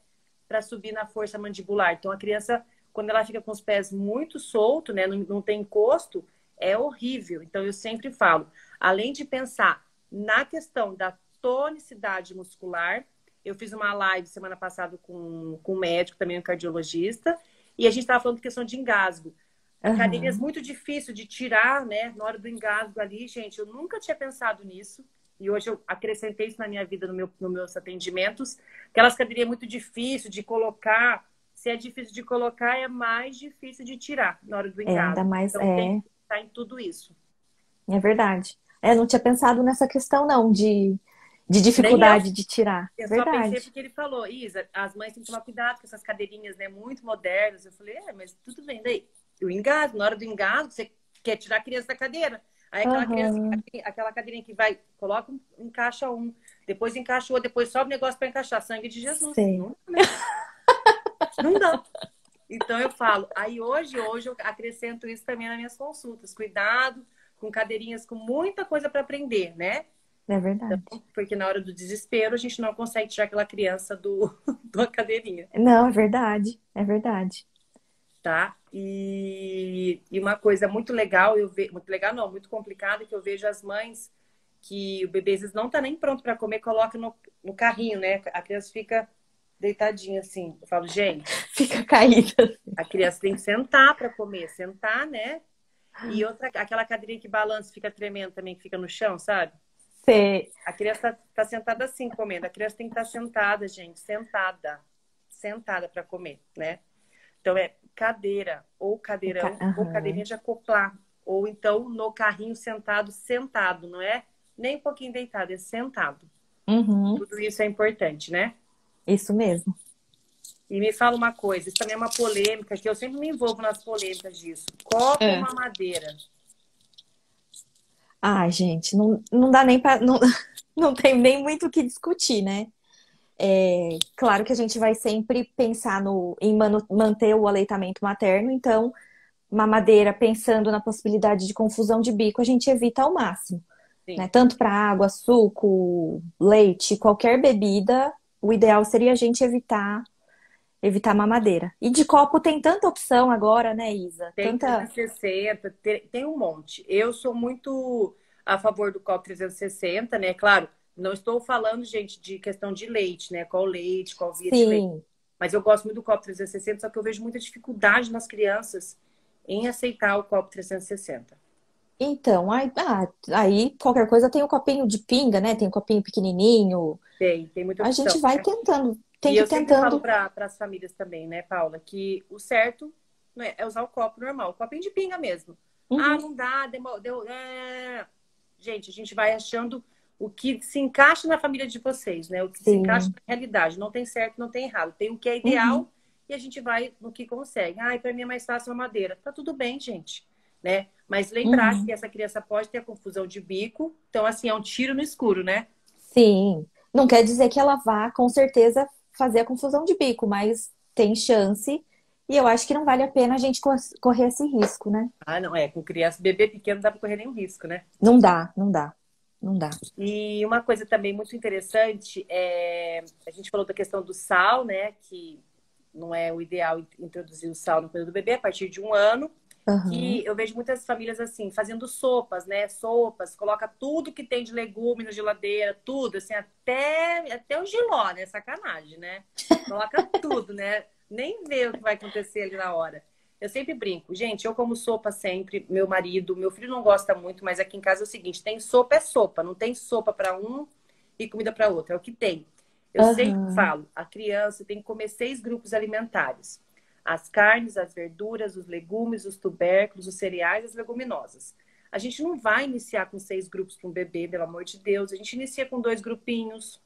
S1: Para subir na força mandibular. Então, a criança, quando ela fica com os pés muito soltos, né? Não tem encosto, é horrível. Então, eu sempre falo, além de pensar na questão da tonicidade muscular, eu fiz uma live semana passada com um médico, também um cardiologista, e a gente estava falando de questão de engasgo. A cadeira é
S2: Aham.
S1: muito difícil de tirar, né? Na hora do engasgo ali, gente, eu nunca tinha pensado nisso. E hoje eu acrescentei isso na minha vida, nos meus atendimentos. Aquelas cadeirinhas muito difícil de colocar. Se é difícil de colocar, é mais difícil de tirar na hora do
S2: Ainda
S1: engasgo.
S2: mais,
S1: Então tem que estar em tudo isso.
S2: é verdade. Não tinha pensado nessa questão, não, de
S1: Nem eu,
S2: dificuldade de tirar.
S1: eu só pensei
S2: Verdade.
S1: porque ele falou, Isa, as mães têm que tomar cuidado com essas cadeirinhas, né, muito modernas. Eu falei, mas tudo bem, daí. O engasgo, na hora do engasgo, você quer tirar a criança da cadeira. Aí aquela criança,
S2: Aham.
S1: aquela cadeirinha que vai, coloca, encaixa um, depois encaixa o outro, depois sobe o negócio para encaixar. Sangue de Jesus.
S2: Sei.
S1: Não, né? Não dá. Então eu falo, aí hoje eu acrescento isso também nas minhas consultas. Cuidado com cadeirinhas com muita coisa para aprender, né?
S2: É verdade.
S1: Porque na hora do desespero a gente não consegue tirar aquela criança da cadeirinha,
S2: Não, é verdade. É verdade.
S1: tá? E uma coisa muito legal, muito legal não, muito complicada, que eu vejo as mães que o bebê às vezes não tá nem pronto para comer, coloca no carrinho, né? A criança fica deitadinha assim. Eu falo, gente,
S2: Fica caída.
S1: a criança tem que sentar para comer, sentar, né? E outra, aquela cadeirinha que balança, fica tremendo também, que fica no chão, sabe?
S2: Sei.
S1: A criança tá sentada assim, comendo. A criança tem que estar sentada, gente, sentada. Sentada para comer, né? Então é cadeira, ou cadeirão, ou
S2: Aham.
S1: cadeirinha de acoplar. Ou então no carrinho sentado, sentado, não é nem um pouquinho deitado, é sentado.
S2: Uhum.
S1: Tudo isso é importante, né?
S2: Isso mesmo.
S1: E me fala uma coisa, isso também é uma polêmica, que eu sempre me envolvo nas polêmicas disso. Copo ou
S2: É.
S1: mamadeira?
S2: Ah, gente, não dá nem para. Não, não tem nem muito o que discutir, né? É, claro que a gente vai sempre pensar em manter o aleitamento materno, então, mamadeira, pensando na possibilidade de confusão de bico, a gente evita ao máximo, né?
S1: Sim.
S2: Tanto para água, suco, leite, qualquer bebida, o ideal seria a gente evitar mamadeira. E de copo tem tanta opção agora, né, Isa?
S1: Tem
S2: Tanta.
S1: 360, tem um monte. Eu sou muito a favor do copo 360, né? Claro, não estou falando, gente, de questão de leite, né? Qual leite, qual via de leite.
S2: Sim.
S1: Mas eu gosto muito do copo 360, só que eu vejo muita dificuldade nas crianças em aceitar o copo 360.
S2: Então, aí qualquer coisa tem o copinho de pinga, né? Tem o copinho pequenininho.
S1: Tem muita
S2: A
S1: opção,
S2: gente vai
S1: né?
S2: tentando, tem
S1: E
S2: que ir
S1: eu sempre falo
S2: tentando.
S1: para as famílias também, né, Paula, que o certo, né, é usar o copo normal, o copinho de pinga mesmo. Ah,
S2: Uhum,
S1: não dá, deu. Gente, a gente vai achando o que se encaixa na família de vocês, né? O que se encaixa
S2: sim.
S1: na realidade. Não tem certo, não tem errado. Tem o que é
S2: Uhum,
S1: ideal e a gente vai no que consegue. Ah, para mim é mais fácil a madeira. Tá tudo bem, gente, né? Mas lembrar que
S2: uhum.
S1: essa criança pode ter a confusão de bico. Então, assim, é um tiro no escuro, né?
S2: Sim. Não quer dizer que ela vá, com certeza, fazer a confusão de bico, mas tem chance. E eu acho que não vale a pena a gente correr esse risco, né?
S1: Ah, não, é. Com criança, bebê pequeno, não dá para correr nenhum risco, né?
S2: Não dá, não dá, não dá.
S1: E uma coisa também muito interessante é a gente falou da questão do sal, né? Que não é o ideal introduzir o sal no período do bebê a partir de 1 ano.
S2: Aham.
S1: Que eu vejo muitas famílias assim, fazendo sopas, né? Sopas, coloca tudo que tem de legume na geladeira, tudo, assim, até o jiló, né? Sacanagem, né? Coloca tudo, né? Nem vê o que vai acontecer ali na hora. Eu sempre brinco, gente, eu como sopa sempre, meu marido, meu filho não gosta muito, mas aqui em casa é o seguinte, tem sopa é sopa, não tem sopa para um e comida para outro, é o que tem. Eu sempre
S2: Aham.
S1: falo, a criança tem que comer 6 grupos alimentares. As carnes, as verduras, os legumes, os tubérculos, os cereais, as leguminosas. A gente não vai iniciar com 6 grupos para um bebê, pelo amor de Deus. A gente inicia com 2 grupinhos.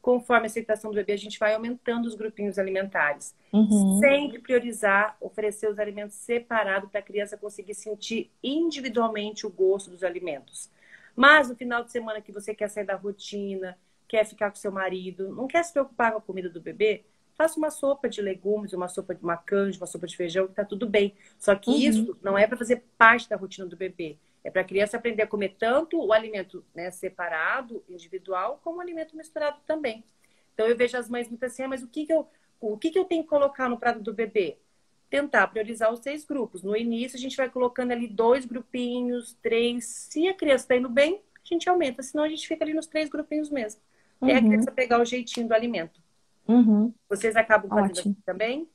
S1: Conforme a aceitação do bebê, a gente vai aumentando os grupinhos alimentares.
S2: Uhum.
S1: Sempre priorizar, oferecer os alimentos separados para a criança conseguir sentir individualmente o gosto dos alimentos. Mas no final de semana que você quer sair da rotina, quer ficar com seu marido, não quer se preocupar com a comida do bebê, faça uma sopa de legumes, uma sopa de uma canja, uma sopa de feijão, que tá tudo bem. Só que
S2: Uhum.
S1: isso não é para fazer parte da rotina do bebê. É para a criança aprender a comer tanto o alimento, né, separado, individual, como o alimento misturado também. Então eu vejo as mães muito assim, mas o que eu tenho que colocar no prato do bebê? Tentar priorizar os 6 grupos. No início, a gente vai colocando ali 2 grupinhos, 3. Se a criança está indo bem, a gente aumenta. Senão, a gente fica ali nos 3 grupinhos mesmo. É a
S2: Uhum.
S1: criança pegar o jeitinho do alimento.
S2: Uhum.
S1: Vocês acabam fazendo
S2: Ótimo.
S1: assim também?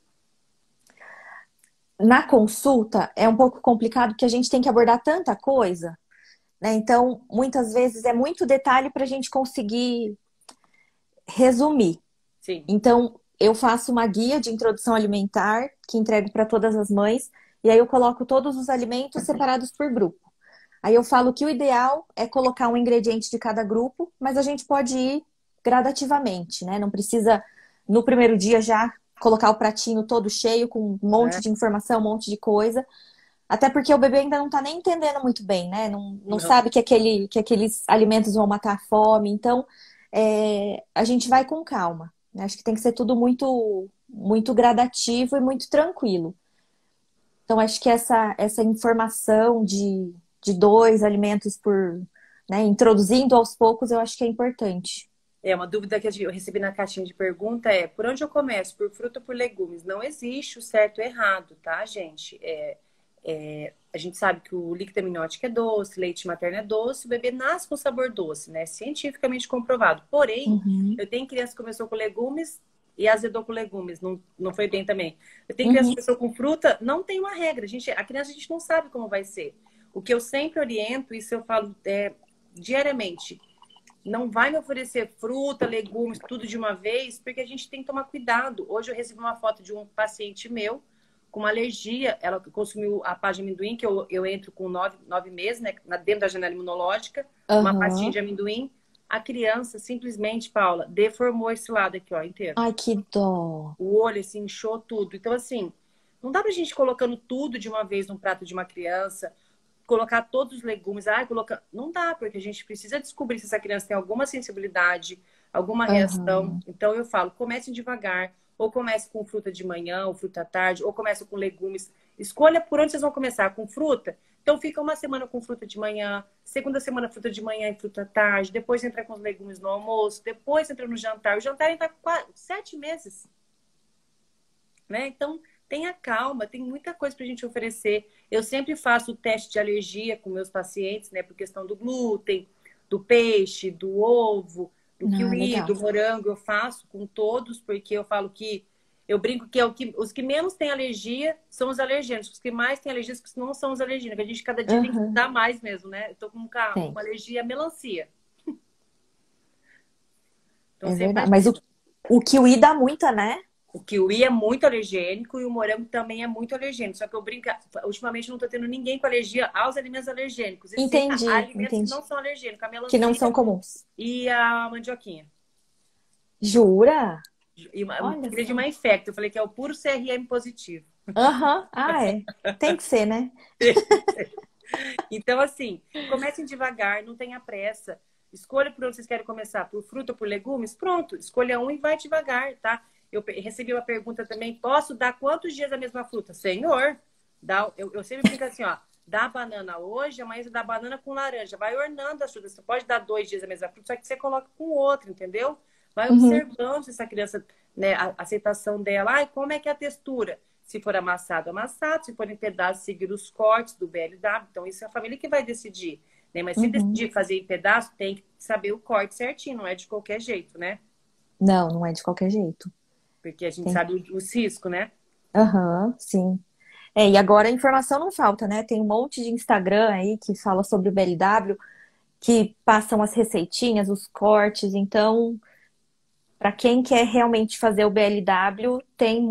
S2: Na consulta é um pouco complicado porque a gente tem que abordar tanta coisa, né? Então, muitas vezes é muito detalhe para a gente conseguir resumir.
S1: Sim.
S2: Então, eu faço uma guia de introdução alimentar que entrego para todas as mães, e aí eu coloco todos os alimentos separados por grupo. Aí eu falo que o ideal é colocar um ingrediente de cada grupo, mas a gente pode ir gradativamente, né? Não precisa no primeiro dia já colocar o pratinho todo cheio com um monte
S1: Né?
S2: de informação, um monte de coisa. Até porque o bebê ainda não tá nem entendendo muito bem, né? Não
S1: Não.
S2: sabe que aqueles alimentos vão matar a fome. Então, a gente vai com calma, né? Acho que tem que ser tudo muito gradativo e muito tranquilo. Então, acho que essa informação de dois alimentos por, né, introduzindo aos poucos, eu acho que é importante.
S1: Uma dúvida que eu recebi na caixinha de pergunta é: por onde eu começo? Por fruta ou por legumes? Não existe o certo e errado, tá, gente? A gente sabe que o líquido amniótico é doce, leite materno é doce, o bebê nasce com sabor doce, né? Cientificamente comprovado. Porém,
S2: Uhum,
S1: eu tenho criança que começou com legumes e azedou com legumes, não foi bem também. Eu tenho criança
S2: uhum,
S1: que começou com fruta, não tem uma regra. A criança a gente não sabe como vai ser. O que eu sempre oriento, isso eu falo diariamente. Não vai me oferecer fruta, legumes, tudo de uma vez, porque a gente tem que tomar cuidado. Hoje eu recebi uma foto de um paciente meu com uma alergia. Ela consumiu a pá de amendoim, que eu entro com 9 meses, né, dentro da janela imunológica, uma pastinha
S2: aham.
S1: de amendoim. A criança simplesmente, Paula, deformou esse lado aqui, ó, inteiro.
S2: Ai, que dó.
S1: O olho, assim, inchou tudo. Então, assim, não dá pra gente colocando tudo de uma vez num prato de uma criança, colocar todos os legumes, colocar. Não dá, porque a gente precisa descobrir se essa criança tem alguma sensibilidade, alguma reação.
S2: Aham.
S1: Então eu falo, comece devagar, ou comece com fruta de manhã, ou fruta à tarde, ou comece com legumes. Escolha por onde vocês vão começar, com fruta. Então fica uma semana com fruta de manhã, segunda semana fruta de manhã e fruta à tarde, depois entra com os legumes no almoço, depois entra no jantar. O jantar entra 7 meses, né? Então, tenha calma, tem muita coisa para a gente oferecer. Eu sempre faço o teste de alergia com meus pacientes, né? Por questão do glúten, do peixe, do ovo, do
S2: Ah,
S1: kiwi,
S2: legal.
S1: do morango. Eu faço com todos, porque eu falo que eu brinco que os que menos têm alergia são os alergênicos. Os que mais têm alergias não são os alergênicos. A gente cada dia tem que
S2: Aham.
S1: estudar mais mesmo, né? Eu tô com
S2: Tem,
S1: uma alergia à melancia. Então,
S2: é
S1: sempre
S2: verdade. Mas o kiwi dá muita, né?
S1: o kiwi é muito alergênico e o morango também é muito alergênico. Só que eu brinco, ultimamente não tô tendo ninguém com alergia aos alimentos alergênicos. E sim, a
S2: Entendi,
S1: alimentos que não
S2: entendi.
S1: são alergênicos, a
S2: Que não são
S1: melancia
S2: comuns.
S1: e a mandioquinha.
S2: Jura?
S1: E
S2: Olha
S1: filha de
S2: só.
S1: uma infecta, eu falei que é o puro CRM positivo.
S2: Aham. Ah, é. Tem que ser, né?
S1: Então, assim, comecem devagar, não tenha pressa. Escolha por onde vocês querem começar, por fruta ou por legumes. Pronto, escolha um e vai devagar, tá? Eu recebi uma pergunta também: posso dar quantos dias a mesma fruta? Senhor, eu sempre brinco assim, ó. Dá banana hoje, amanhã você dá banana com laranja. Vai ornando as frutas. Você pode dar 2 dias a mesma fruta, só que você coloca com o outro, entendeu? Vai
S2: Uhum,
S1: observando se essa criança, né, a aceitação dela. Ai, como é que é a textura? Se for amassado, amassado. Se for em pedaços, seguir os cortes do BLW. Então, isso é a família que vai decidir, né? Mas se
S2: uhum.
S1: decidir fazer em pedaço, tem que saber o corte certinho. Não é de qualquer jeito, né?
S2: Não, não é de qualquer jeito.
S1: Porque a gente
S2: Tem.
S1: sabe os riscos, né?
S2: Aham, sim. E agora a informação não falta, né? Tem um monte de Instagram aí que fala sobre o BLW, que passam as receitinhas, os cortes. Então, para quem quer realmente fazer o BLW, tem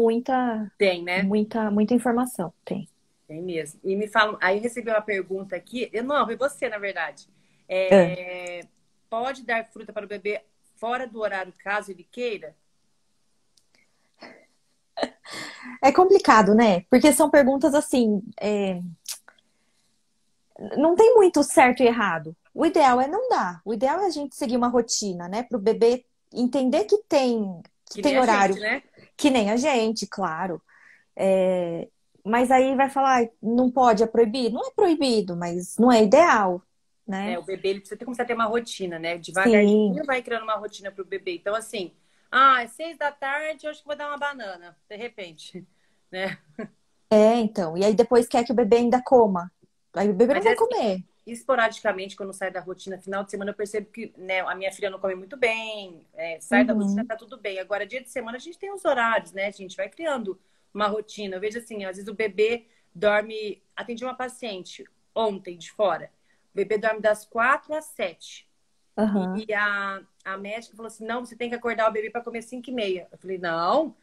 S1: Tem, né?
S2: muita informação. Tem.
S1: Tem mesmo. E me falam, aí eu recebi uma pergunta aqui, não, foi você, na verdade.
S2: É.
S1: É, pode dar fruta para o bebê fora do horário, caso ele queira?
S2: É complicado, né? Porque são perguntas assim, não tem muito certo e errado. O ideal é não dar. O ideal é a gente seguir uma rotina, né? Para o bebê entender que
S1: Que nem
S2: tem
S1: a gente,
S2: horário,
S1: né?
S2: que nem a gente, claro. É, mas aí vai falar, "Ai, não pode, é proibido?" Não é proibido, mas não é ideal, né?
S1: O bebê ele precisa começar a ter uma rotina, né?
S2: Sim.
S1: Devagarzinho vai criando uma rotina para o bebê. Então, assim, às 6 da tarde, eu acho que vou dar uma banana, de repente, né?
S2: Então. E aí depois quer que o bebê ainda coma. Aí o bebê não
S1: Mas é
S2: vai
S1: assim,
S2: comer.
S1: esporadicamente, quando sai da rotina final de semana, eu percebo que, né, a minha filha não come muito bem, sai da rotina,
S2: Uhum.
S1: tá tudo bem. Agora, dia de semana, a gente tem os horários, né? A gente vai criando uma rotina. Eu vejo assim, às vezes o bebê dorme. Atendi uma paciente ontem de fora. O bebê dorme das 4 às 7.
S2: Aham.
S1: E a médica falou assim: não, você tem que acordar o bebê para comer 5h30. Eu falei: não,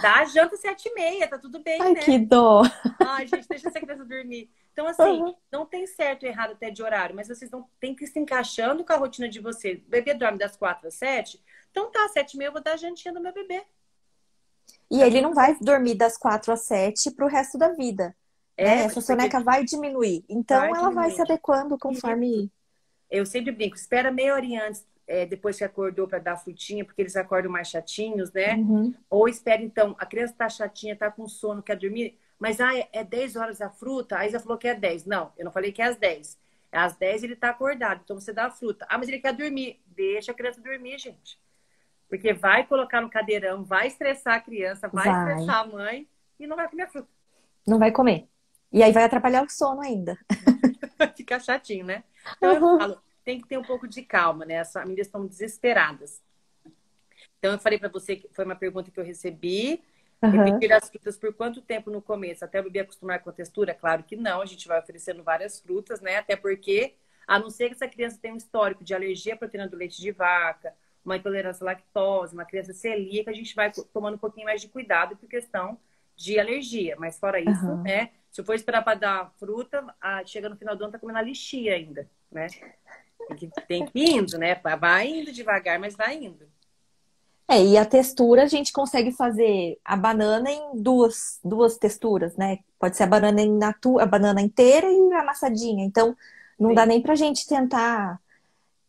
S1: dá a janta 7h30, tá tudo bem,
S2: Ai,
S1: né?
S2: que dó.
S1: Ai, gente, deixa essa criança dormir. Então, assim,
S2: Aham.
S1: não tem certo e errado até de horário, mas vocês não tem que ir se encaixando com a rotina de vocês. O bebê dorme das 4 às 7, então tá, 7h30 eu vou dar a jantinha do meu bebê.
S2: E
S1: Tá
S2: ele
S1: tudo
S2: não
S1: bem.
S2: vai dormir das 4 às 7 pro resto da vida. né?
S1: É,
S2: Essa
S1: porque
S2: soneca vai diminuir. Então,
S1: vai
S2: ela vai se
S1: diminuindo.
S2: adequando
S1: E
S2: conforme...
S1: eu sempre brinco, espera meia horinha antes, depois que acordou para dar a frutinha, porque eles acordam mais chatinhos, né?
S2: Uhum.
S1: Ou espera, então, a criança tá chatinha, tá com sono, quer dormir, mas é 10 horas a fruta? A Isa falou que é 10. Não, eu não falei que é às 10. Às 10 ele tá acordado, então você dá a fruta. Ah, mas ele quer dormir. Deixa a criança dormir, gente. Porque vai colocar no cadeirão, vai estressar a criança, vai
S2: Vai.
S1: estressar a mãe e não vai comer a fruta.
S2: Não vai comer. E aí vai atrapalhar o sono ainda.
S1: Vai ficar chatinho, né? Então eu
S2: Uhum.
S1: falo, tem que ter um pouco de calma, né? As famílias estão desesperadas. Então eu falei para você que foi uma pergunta que eu recebi.
S2: Aham.
S1: Repetir as frutas por quanto tempo no começo? Até o bebê acostumar com a textura? Claro que não. A gente vai oferecendo várias frutas, né? Até porque, a não ser que essa criança tenha um histórico de alergia à proteína do leite de vaca, uma intolerância à lactose, uma criança celíaca, a gente vai tomando um pouquinho mais de cuidado por questão de alergia. Mas fora isso,
S2: Aham.
S1: né? Se eu for esperar para dar fruta, chega no final do ano, tá comendo a lixia ainda, né? Tem que ir indo, né? Vai indo devagar, mas vai indo.
S2: É, e a textura a gente consegue fazer a banana em duas texturas, né? Pode ser a banana a banana inteira e amassadinha. Então, não dá
S1: Sim.
S2: nem pra gente tentar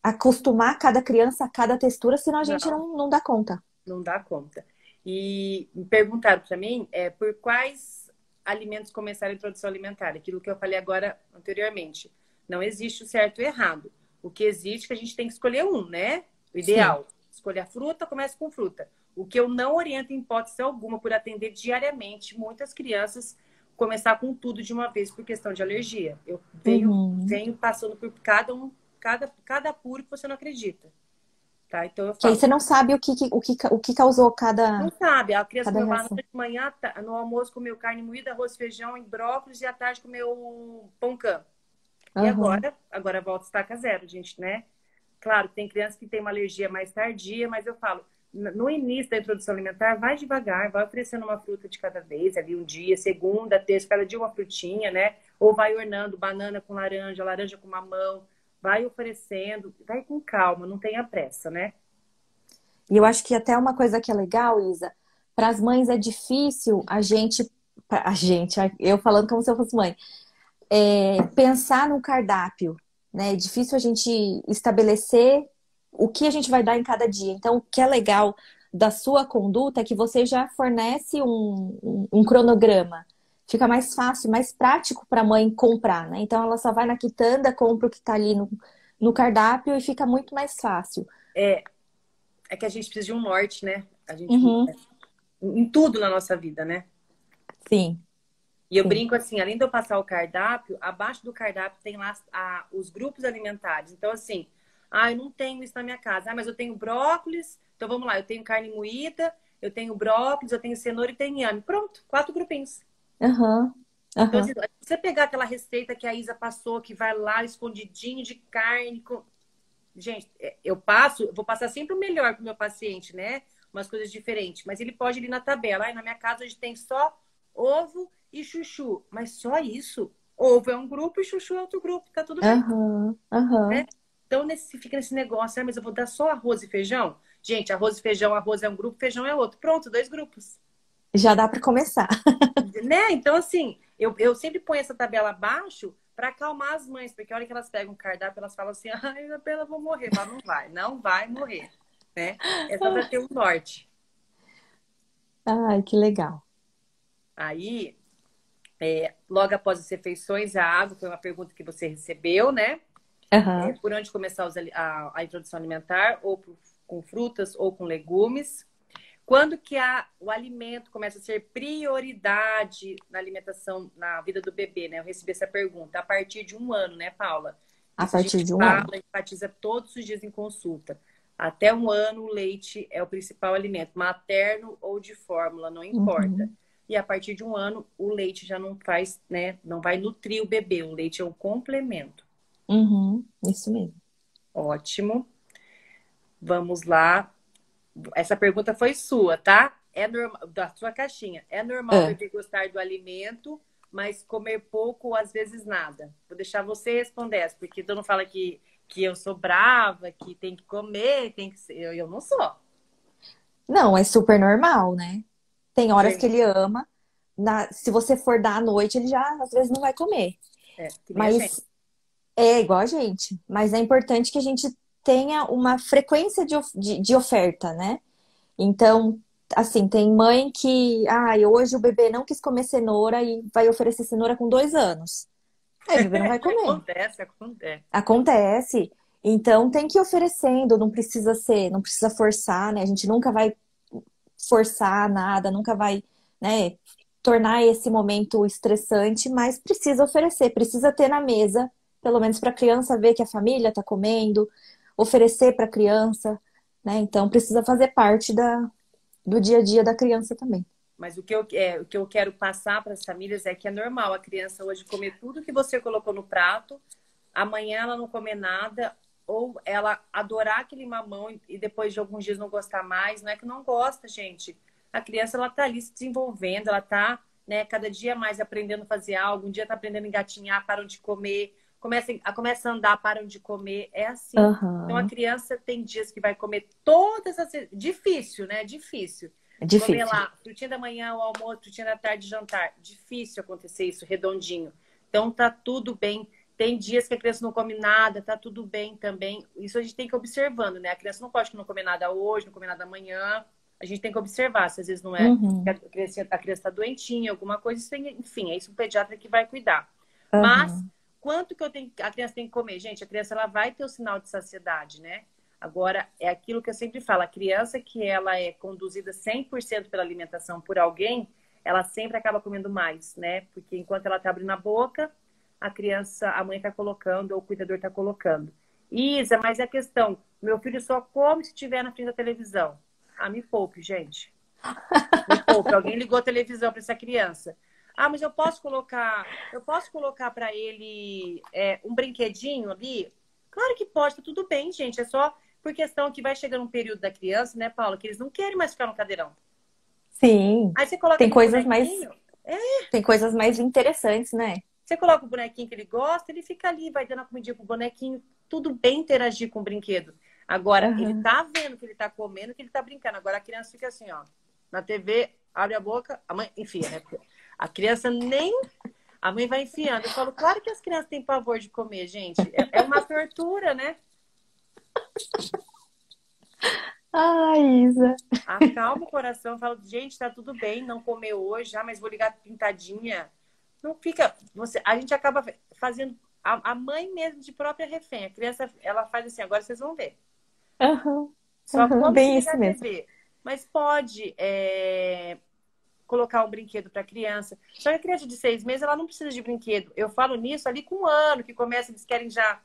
S2: acostumar cada criança a cada textura, senão a gente
S1: Não.
S2: não dá conta.
S1: Não dá conta. E me perguntaram para mim por quais alimentos começar a introdução alimentar. Aquilo que eu falei agora anteriormente. Não existe o certo e o errado. O que existe é que a gente tem que escolher um, né? O
S2: Sim.
S1: ideal. Escolher a fruta, comece com fruta. O que eu não oriento em hipótese alguma por atender diariamente muitas crianças começar com tudo de uma vez por questão de alergia. Eu
S2: Uhum.
S1: venho passando por cada apuro que você não acredita. Tá? Então eu
S2: Que aí
S1: falo,
S2: você não sabe o que causou
S1: não sabe, a criança
S2: cada
S1: comeu banana
S2: reação.
S1: de manhã, no almoço comeu carne moída, arroz, feijão e brócolis e à tarde comeu pão cã. E
S2: Aham.
S1: agora volta a estaca zero, gente, né? Claro, tem criança que tem uma alergia mais tardia, mas eu falo, no início da introdução alimentar, vai devagar, vai oferecendo uma fruta de cada vez, ali um dia, segunda, terça, cada dia uma frutinha, né? Ou vai ornando banana com laranja, laranja com mamão, vai oferecendo, vai com calma, não tenha pressa, né?
S2: E eu acho que até uma coisa que é legal, Isa, para as mães é difícil eu falando como se eu fosse mãe, pensar no cardápio, né? É difícil a gente estabelecer o que a gente vai dar em cada dia. Então, o que é legal da sua conduta é que você já fornece um cronograma. Fica mais fácil, mais prático para a mãe comprar, né? Então, ela só vai na quitanda, compra o que está ali no cardápio e fica muito mais fácil.
S1: É, é que a gente precisa de um norte, né? A gente,
S2: Uhum.
S1: em tudo na nossa vida, né?
S2: Sim,
S1: E eu
S2: sim.
S1: brinco assim, além de eu passar o cardápio, abaixo do cardápio tem lá os grupos alimentares. Então, assim, eu não tenho isso na minha casa. Mas eu tenho brócolis. Então, vamos lá, eu tenho carne moída, eu tenho brócolis, eu tenho cenoura e tenho inhame. Pronto, 4 grupinhos.
S2: Aham,
S1: Então, assim,
S2: aham.
S1: se você pegar aquela receita que a Isa passou, que vai lá escondidinho de carne. Gente, eu vou passar sempre o melhor para o meu paciente, né? Umas coisas diferentes. Mas ele pode ir na tabela. Na minha casa hoje tem só ovo e chuchu. Mas só isso. Ovo é um grupo e chuchu é outro grupo. Tá tudo bem,
S2: Aham,
S1: né?
S2: aham.
S1: Então, fica nesse negócio. Mas eu vou dar só arroz e feijão? Gente, arroz e feijão, arroz é um grupo, feijão é outro. Pronto, 2 grupos.
S2: Já dá para começar.
S1: Né? Então, assim, eu sempre ponho essa tabela abaixo para acalmar as mães, porque a hora que elas pegam o cardápio, elas falam assim: ai, Isabela, eu vou morrer. Mas não vai morrer, né? É só para ter um norte.
S2: Ai, que legal.
S1: Aí, logo após as refeições, a água foi uma pergunta que você recebeu, né?
S2: Aham.
S1: Por onde começar a introdução alimentar, ou com frutas ou com legumes. Quando que o alimento começa a ser prioridade na alimentação, na vida do bebê, né? Eu recebi essa pergunta. A partir de 1 ano, né, Paula?
S2: A
S1: Isso a
S2: partir
S1: gente
S2: de um ano.
S1: fala, enfatiza todos os dias em consulta. Até 1 ano, o leite é o principal alimento, materno ou de fórmula, não importa.
S2: Uhum.
S1: E a partir de 1 ano, o leite já não faz, né? Não vai nutrir o bebê. O leite é um complemento.
S2: Uhum. Isso mesmo.
S1: Ótimo. Vamos lá. Essa pergunta foi sua, tá? É normal, da sua caixinha. É normal o
S2: Ah.
S1: bebê gostar do alimento, mas comer pouco ou às vezes nada? Vou deixar você responder essa, porque tu não fala que eu sou brava, que tem que comer, tem que ser. Eu não sou.
S2: Não, é super normal, né? Tem horas que
S1: Gente,
S2: ele ama, se você for dar à noite, ele já às vezes não vai comer.
S1: Que nem a gente.
S2: Mas é igual a gente. Mas é importante que a gente tenha uma frequência de oferta, né? Então, assim, tem mãe que, hoje o bebê não quis comer cenoura e vai oferecer cenoura com 2 anos. Aí o bebê não vai comer.
S1: Acontece.
S2: Acontece. Então tem que ir oferecendo, não precisa forçar, né? A gente nunca vai forçar nada, nunca vai, né, tornar esse momento estressante, mas precisa oferecer, precisa ter na mesa, pelo menos para a criança ver que a família está comendo, oferecer para a criança, né? Então precisa fazer parte do dia a dia da criança também.
S1: Mas o que eu quero passar para as famílias é que é normal a criança hoje comer tudo que você colocou no prato, amanhã ela não comer nada, ou ela adorar aquele mamão e depois de alguns dias não gostar mais. Não é que não gosta, gente. A criança, ela tá ali se desenvolvendo, ela tá, né, cada dia mais aprendendo a fazer algo. Um dia tá aprendendo a engatinhar, param de comer. Começa a andar, param de comer. É assim.
S2: Uhum.
S1: Então, a criança tem dias que vai comer todas as... Difícil, né? Difícil. Comer lá, frutinha da manhã, o almoço, frutinha da tarde, jantar. Difícil acontecer isso, redondinho. Então, tá tudo bem. Tem dias que a criança não come nada, tá tudo bem também. Isso a gente tem que ir observando, né? A criança não pode não comer nada hoje, não comer nada amanhã. A gente tem que observar, se às vezes não é a criança está doentinha, alguma coisa, isso tem, enfim, é isso o pediatra que vai cuidar. Mas, quanto que a criança tem que comer? Gente, a criança ela vai ter o sinal de saciedade, né? Agora, é aquilo que eu sempre falo, a criança que ela é conduzida 100% pela alimentação por alguém, ela sempre acaba comendo mais, né? Porque enquanto ela tá abrindo a boca, a mãe está colocando, ou o cuidador está colocando. Isa, mas é a questão, meu filho só come se estiver na frente da televisão. Me poupe, gente. Me poupe. Alguém ligou a televisão para essa criança. Mas eu posso colocar para ele um brinquedinho ali? Claro que pode, tá tudo bem, gente. É só por questão que vai chegando um período da criança, né, Paula, que eles não querem mais ficar no cadeirão.
S2: Sim.
S1: Aí você coloca
S2: tem coisas mais interessantes, né?
S1: Você coloca o bonequinho que ele gosta, ele fica ali, vai dando a comidinha pro bonequinho. Tudo bem interagir com o brinquedo. Agora, ele tá vendo que ele tá comendo, que ele tá brincando. Agora a criança fica assim, ó. Na TV, abre a boca, a mãe enfia, né? A criança nem... A mãe vai enfiando. Eu falo, claro que as crianças têm pavor de comer, gente. É uma tortura, né?
S2: Isa.
S1: Acalma o coração. Eu falo, gente, tá tudo bem não comer hoje. Mas vou ligar pintadinha. Não fica... A gente acaba fazendo... A mãe mesmo de própria refém. A criança, ela faz assim, agora vocês vão ver. Só come
S2: bem
S1: se ligar a TV. Mas pode colocar um brinquedo para a criança. Só que a criança de 6 meses, ela não precisa de brinquedo. Eu falo nisso ali com 1 ano, que começa, eles querem já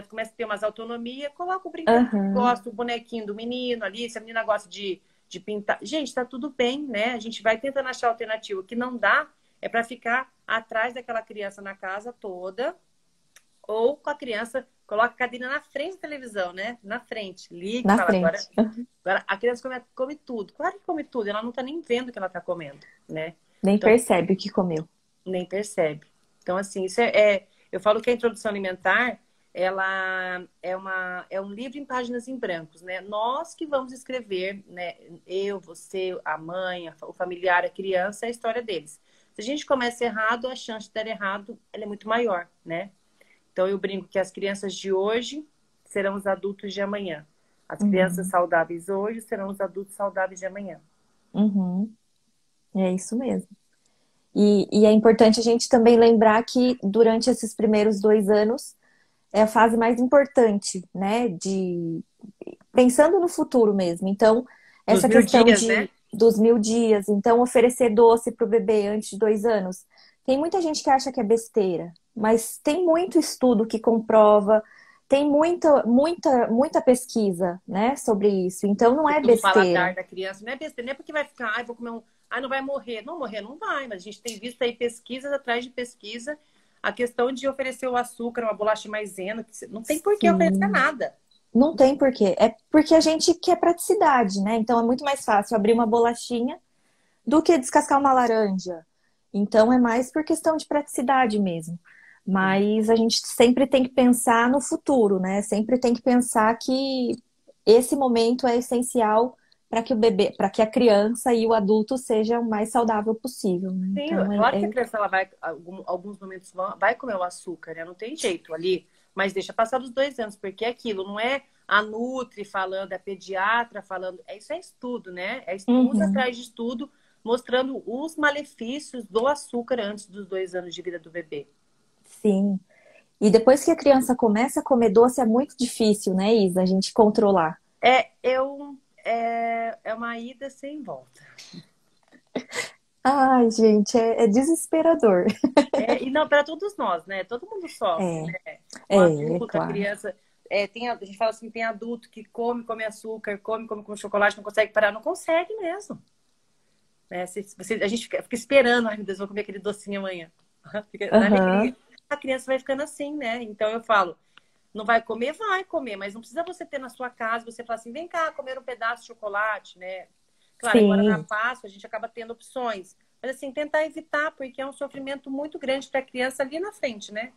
S1: começa a ter umas autonomia. Coloca o brinquedo que gosta, o bonequinho do menino ali. Se a menina gosta de pintar. Gente, tá tudo bem, né? A gente vai tentando achar alternativa. O que não dá é para ficar atrás daquela criança na casa toda. Ou com a criança, coloca a cadeira na frente da televisão, né? Na frente. Liga e fala, agora a criança come tudo. Claro que come tudo, ela não tá nem vendo o que ela tá comendo, né?
S2: Nem percebe o que comeu.
S1: Nem percebe. Então, assim, isso eu falo que a introdução alimentar, ela é um livro em páginas em brancos, né? Nós que vamos escrever, né? Eu, você, a mãe, o familiar, a criança, a história deles. Se a gente começa errado, a chance de dar errado, ela é muito maior, né? Então, eu brinco que as crianças de hoje serão os adultos de amanhã. As crianças saudáveis hoje serão os adultos saudáveis de amanhã.
S2: É isso mesmo. E é importante a gente também lembrar que durante esses primeiros 2 anos é a fase mais importante, né? Pensando no futuro mesmo. Então, essa questão dos 1000 dias. Então, oferecer doce para o bebê antes de 2 anos. Tem muita gente que acha que é besteira, mas tem muito estudo que comprova, tem muita pesquisa, né, sobre isso. Então não é besteira.
S1: O paladar da criança não é besteira, não é porque vai ficar, vou comer não vai morrer. Não morrer, não vai, mas a gente tem visto aí pesquisas atrás de pesquisa, a questão de oferecer o açúcar, uma bolacha maisena, que não tem por que oferecer nada.
S2: Não tem porquê. É porque a gente quer praticidade, né? Então é muito mais fácil abrir uma bolachinha do que descascar uma laranja. Então é mais por questão de praticidade mesmo. Mas a gente sempre tem que pensar no futuro, né? Sempre tem que pensar que esse momento é essencial para que o bebê, para que a criança e o adulto sejam o mais saudável possível, né?
S1: Sim,
S2: Então,
S1: claro que a criança ela vai, alguns momentos vai comer o açúcar, né? Não tem jeito ali. Mas deixa passar dos 2 anos, porque aquilo não é a Nutri falando, a pediatra falando. Isso é estudo, né? É estudo
S2: Uhum,
S1: atrás de estudo, mostrando os malefícios do açúcar antes dos 2 anos de vida do bebê.
S2: sim. E depois que a criança começa a comer doce, é muito difícil, né, Isa, a gente controlar.
S1: É uma ida sem volta.
S2: Ai, gente, é desesperador.
S1: E não, para todos nós, né? Todo mundo sofre,
S2: É,
S1: né? O adulto, a
S2: claro.
S1: criança. A gente fala assim, tem adulto que come açúcar, come com chocolate, não consegue parar. Não consegue mesmo. Né? A gente fica esperando, ai meu Deus, vou comer aquele docinho amanhã. Fica na alegria.
S2: Aham,
S1: A criança vai ficando assim, né? Então eu falo, não vai comer? Vai comer, mas não precisa você ter na sua casa, você falar assim, vem cá, comer um pedaço de chocolate, né? Claro, agora na
S2: sim.
S1: Páscoa a gente acaba tendo opções. Mas assim, tentar evitar, porque é um sofrimento muito grande para a criança ali na frente, né?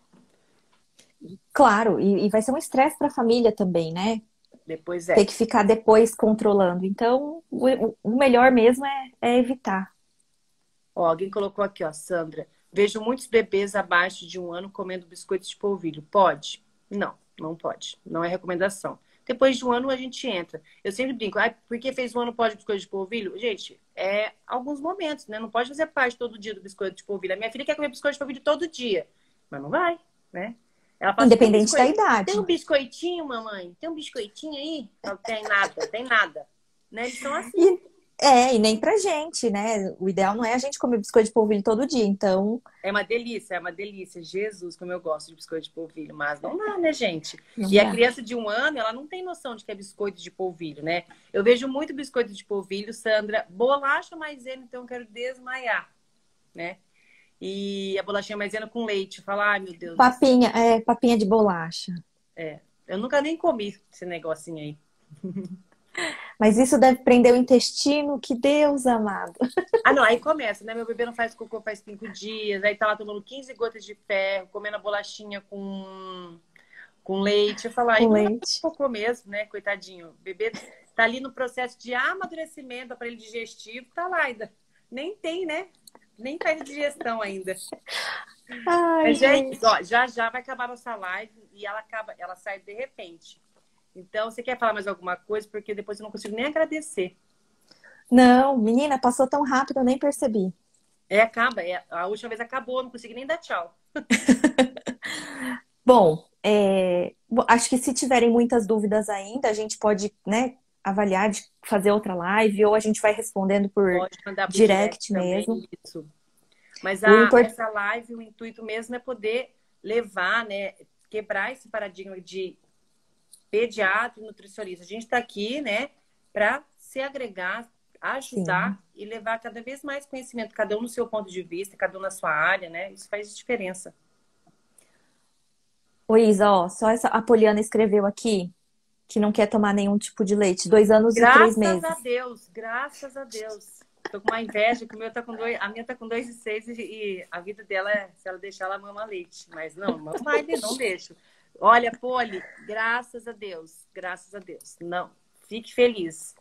S2: Claro, e vai ser um estresse para a família também, né?
S1: Depois
S2: Ter
S1: é.
S2: que ficar depois controlando. Então, o melhor mesmo é evitar.
S1: Ó, alguém colocou aqui, ó, Sandra. Vejo muitos bebês abaixo de 1 ano comendo biscoitos de polvilho. Pode? Não, não pode. Não é recomendação. Depois de 1 ano a gente entra. Eu sempre brinco, ah, porque fez 1 ano pode biscoito de polvilho? Gente, alguns momentos, né? Não pode fazer parte todo dia do biscoito de polvilho. A minha filha quer comer biscoito de polvilho todo dia, mas não vai, né? Ela fala assim,
S2: Independente da
S1: tem um
S2: idade.
S1: biscoitinho, mamãe? Tem um biscoitinho aí? Não tem nada, tem nada. Né? Eles são assim.
S2: E, e nem pra gente, né? O ideal não é a gente comer biscoito de polvilho todo dia. Então,
S1: É uma delícia, é uma delícia. Jesus, como eu gosto de biscoito de polvilho. Mas não dá, né, gente?
S2: não
S1: E a
S2: dá.
S1: criança de 1 ano, ela não tem noção de que é biscoito de polvilho, né? Eu vejo muito biscoito de polvilho, Sandra. Bolacha maisena, então eu quero desmaiar, né? E a bolachinha maisena com leite. Falar, ai, meu Deus do céu.
S2: Papinha de bolacha.
S1: Eu nunca nem comi esse negocinho aí.
S2: Mas isso deve prender o intestino, que Deus amado.
S1: Ah, não, aí começa, né? Meu bebê não faz cocô faz 5 dias, aí tá lá tomando 15 gotas de ferro, comendo a bolachinha com leite. Eu falo, aí
S2: Com
S1: não vai fazer
S2: leite.
S1: cocô mesmo, né? Coitadinho. O bebê tá ali no processo de amadurecimento, aparelho digestivo, tá lá ainda. Nem tem, né? Nem tá em digestão ainda.
S2: Ai,
S1: Mas é isso,
S2: gente.
S1: ó, já já vai acabar nossa live e ela sai de repente. Então, você quer falar mais alguma coisa? Porque depois eu não consigo nem agradecer.
S2: Não, menina, passou tão rápido, eu nem percebi.
S1: Acaba. A última vez acabou, não consegui nem dar tchau.
S2: Bom, acho que se tiverem muitas dúvidas ainda, a gente pode, né, avaliar de fazer outra live ou a gente vai respondendo por
S1: Pode mandar pro direct
S2: direct
S1: também,
S2: mesmo.
S1: isso. Mas
S2: O import...
S1: essa live, o intuito mesmo é poder levar, né? Quebrar esse paradigma de pediatra e nutricionista. A gente está aqui, né, para se agregar,
S2: Sim.
S1: ajudar e levar cada vez mais conhecimento, cada um no seu ponto de vista, cada um na sua área, né? Isso faz diferença.
S2: Ô, Isa, ó, só a Poliana escreveu aqui que não quer tomar nenhum tipo de leite. 2 anos e 3
S1: Graças a
S2: meses.
S1: Deus, graças a Deus. Tô com uma inveja que o meu tá com 2, a minha tá com 2,6 e a vida dela se ela deixar, ela mama leite. Mas não, não vai, não deixo. Olha, Poli, graças a Deus, graças a Deus. Não, fique feliz.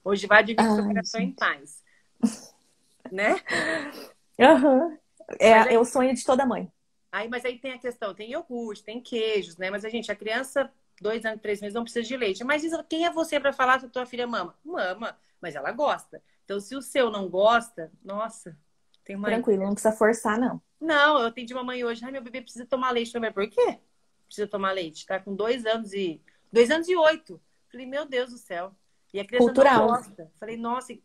S1: Hoje vai dormir com seu
S2: Ai,
S1: coração em
S2: gente.
S1: paz, né?
S2: Aham.
S1: Mas
S2: É
S1: aí,
S2: o sonho de toda mãe.
S1: mas aí tem a questão, tem iogurte, tem queijos, né? Mas a criança, 2 anos, 3 meses, não precisa de leite. Mas quem é você para falar se a tua filha mama? Mama, mas ela gosta. Então, se o seu não gosta, nossa, tem uma
S2: Tranquilo, não precisa forçar, não.
S1: Não, eu atendi uma mãe hoje. Ai, meu bebê precisa tomar leite também. Por quê? Precisa tomar leite. Tá com 2 anos e 8. Falei, meu Deus do céu. E a criança não
S2: Cultural.
S1: gosta. Falei, nossa,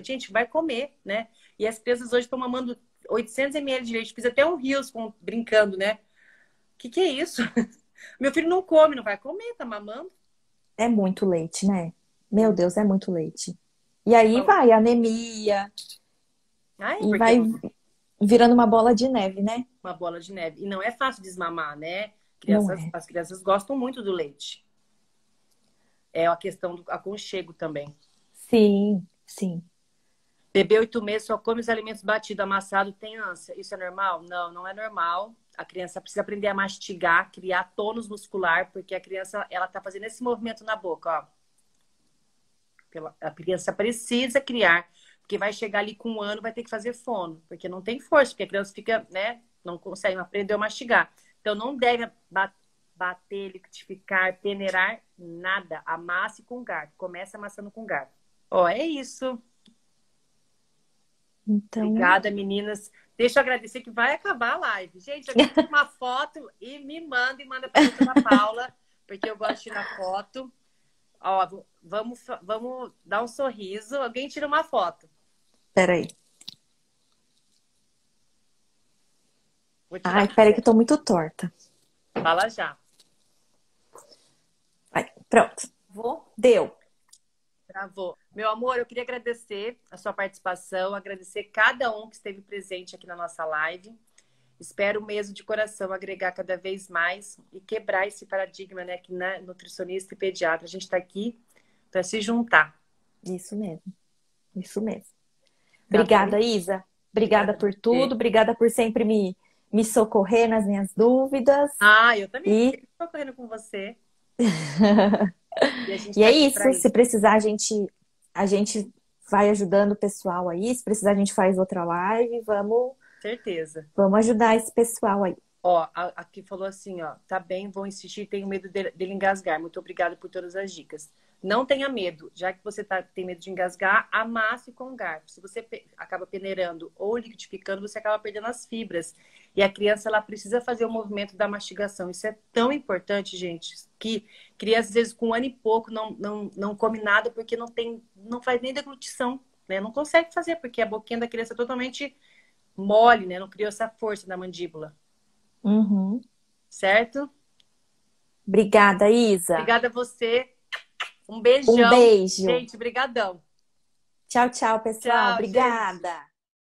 S1: gente, vai comer, né? E as crianças hoje estão mamando 800 ml de leite. Fiz até um rios brincando, né? Que é isso? Meu filho não come, não vai comer, tá mamando.
S2: É muito leite, né? Meu Deus, é muito leite. E aí vai anemia
S1: Ai,
S2: e
S1: porque
S2: vai virando uma bola de neve, né?
S1: uma bola de neve. E não é fácil desmamar, né?
S2: Não é.
S1: As crianças gostam muito do leite. É a questão do aconchego também.
S2: Sim, sim.
S1: Bebê 8 meses só come os alimentos batidos, amassado, tem ânsia. Isso é normal? Não, não é normal. A criança precisa aprender a mastigar, criar tônus muscular, porque a criança, ela tá fazendo esse movimento na boca, ó. A criança precisa criar, porque vai chegar ali com 1 ano, vai ter que fazer fono, porque não tem força, porque a criança fica, né, não consegue aprender a mastigar. Então, não deve bater, liquidificar, peneirar, nada. Amasse com garfo. Começa amassando com garfo. Ó, é isso.
S2: Então...
S1: Obrigada, meninas. Deixa eu agradecer que vai acabar a live. Gente, alguém tira uma foto e me manda, e manda para a doutora Paula, porque eu gosto de tirar foto. Ó, vamos dar um sorriso. Alguém tira uma foto.
S2: Peraí. Ai, peraí que eu tô muito torta.
S1: Fala já.
S2: Vai, pronto. Deu.
S1: Travou. Meu amor, eu queria agradecer a sua participação, agradecer cada um que esteve presente aqui na nossa live. Espero mesmo de coração agregar cada vez mais e quebrar esse paradigma, né, que na nutricionista e pediatra a gente está aqui para se juntar.
S2: Isso mesmo. Isso mesmo. Obrigada, Isa. Obrigada por tudo. Obrigada por sempre me socorrer nas minhas dúvidas.
S1: Ah, eu também estou correndo com você.
S2: E é isso. Se precisar, a gente vai ajudando o pessoal aí. Se precisar, a gente faz outra live. Vamos.
S1: Certeza.
S2: Vamos ajudar esse pessoal aí.
S1: Ó, aqui falou assim, ó. Tá bem, vou insistir, tenho medo dele engasgar. Muito obrigada por todas as dicas. Não tenha medo, já que você tem medo de engasgar, amasse com garfo. Se você acaba peneirando ou liquidificando, você acaba perdendo as fibras. E a criança, ela precisa fazer o movimento da mastigação. Isso é tão importante, gente, que criança, às vezes, com 1 ano e pouco, não come nada porque não faz nem deglutição, né? Não consegue fazer, porque a boquinha da criança é totalmente mole, né? Não criou essa força na mandíbula.
S2: Uhum.
S1: Certo?
S2: Obrigada, Isa.
S1: Obrigada a você. Um beijão.
S2: Um beijo.
S1: Gente, brigadão.
S2: Tchau, tchau, pessoal.
S1: Tchau,
S2: obrigada.
S1: Gente.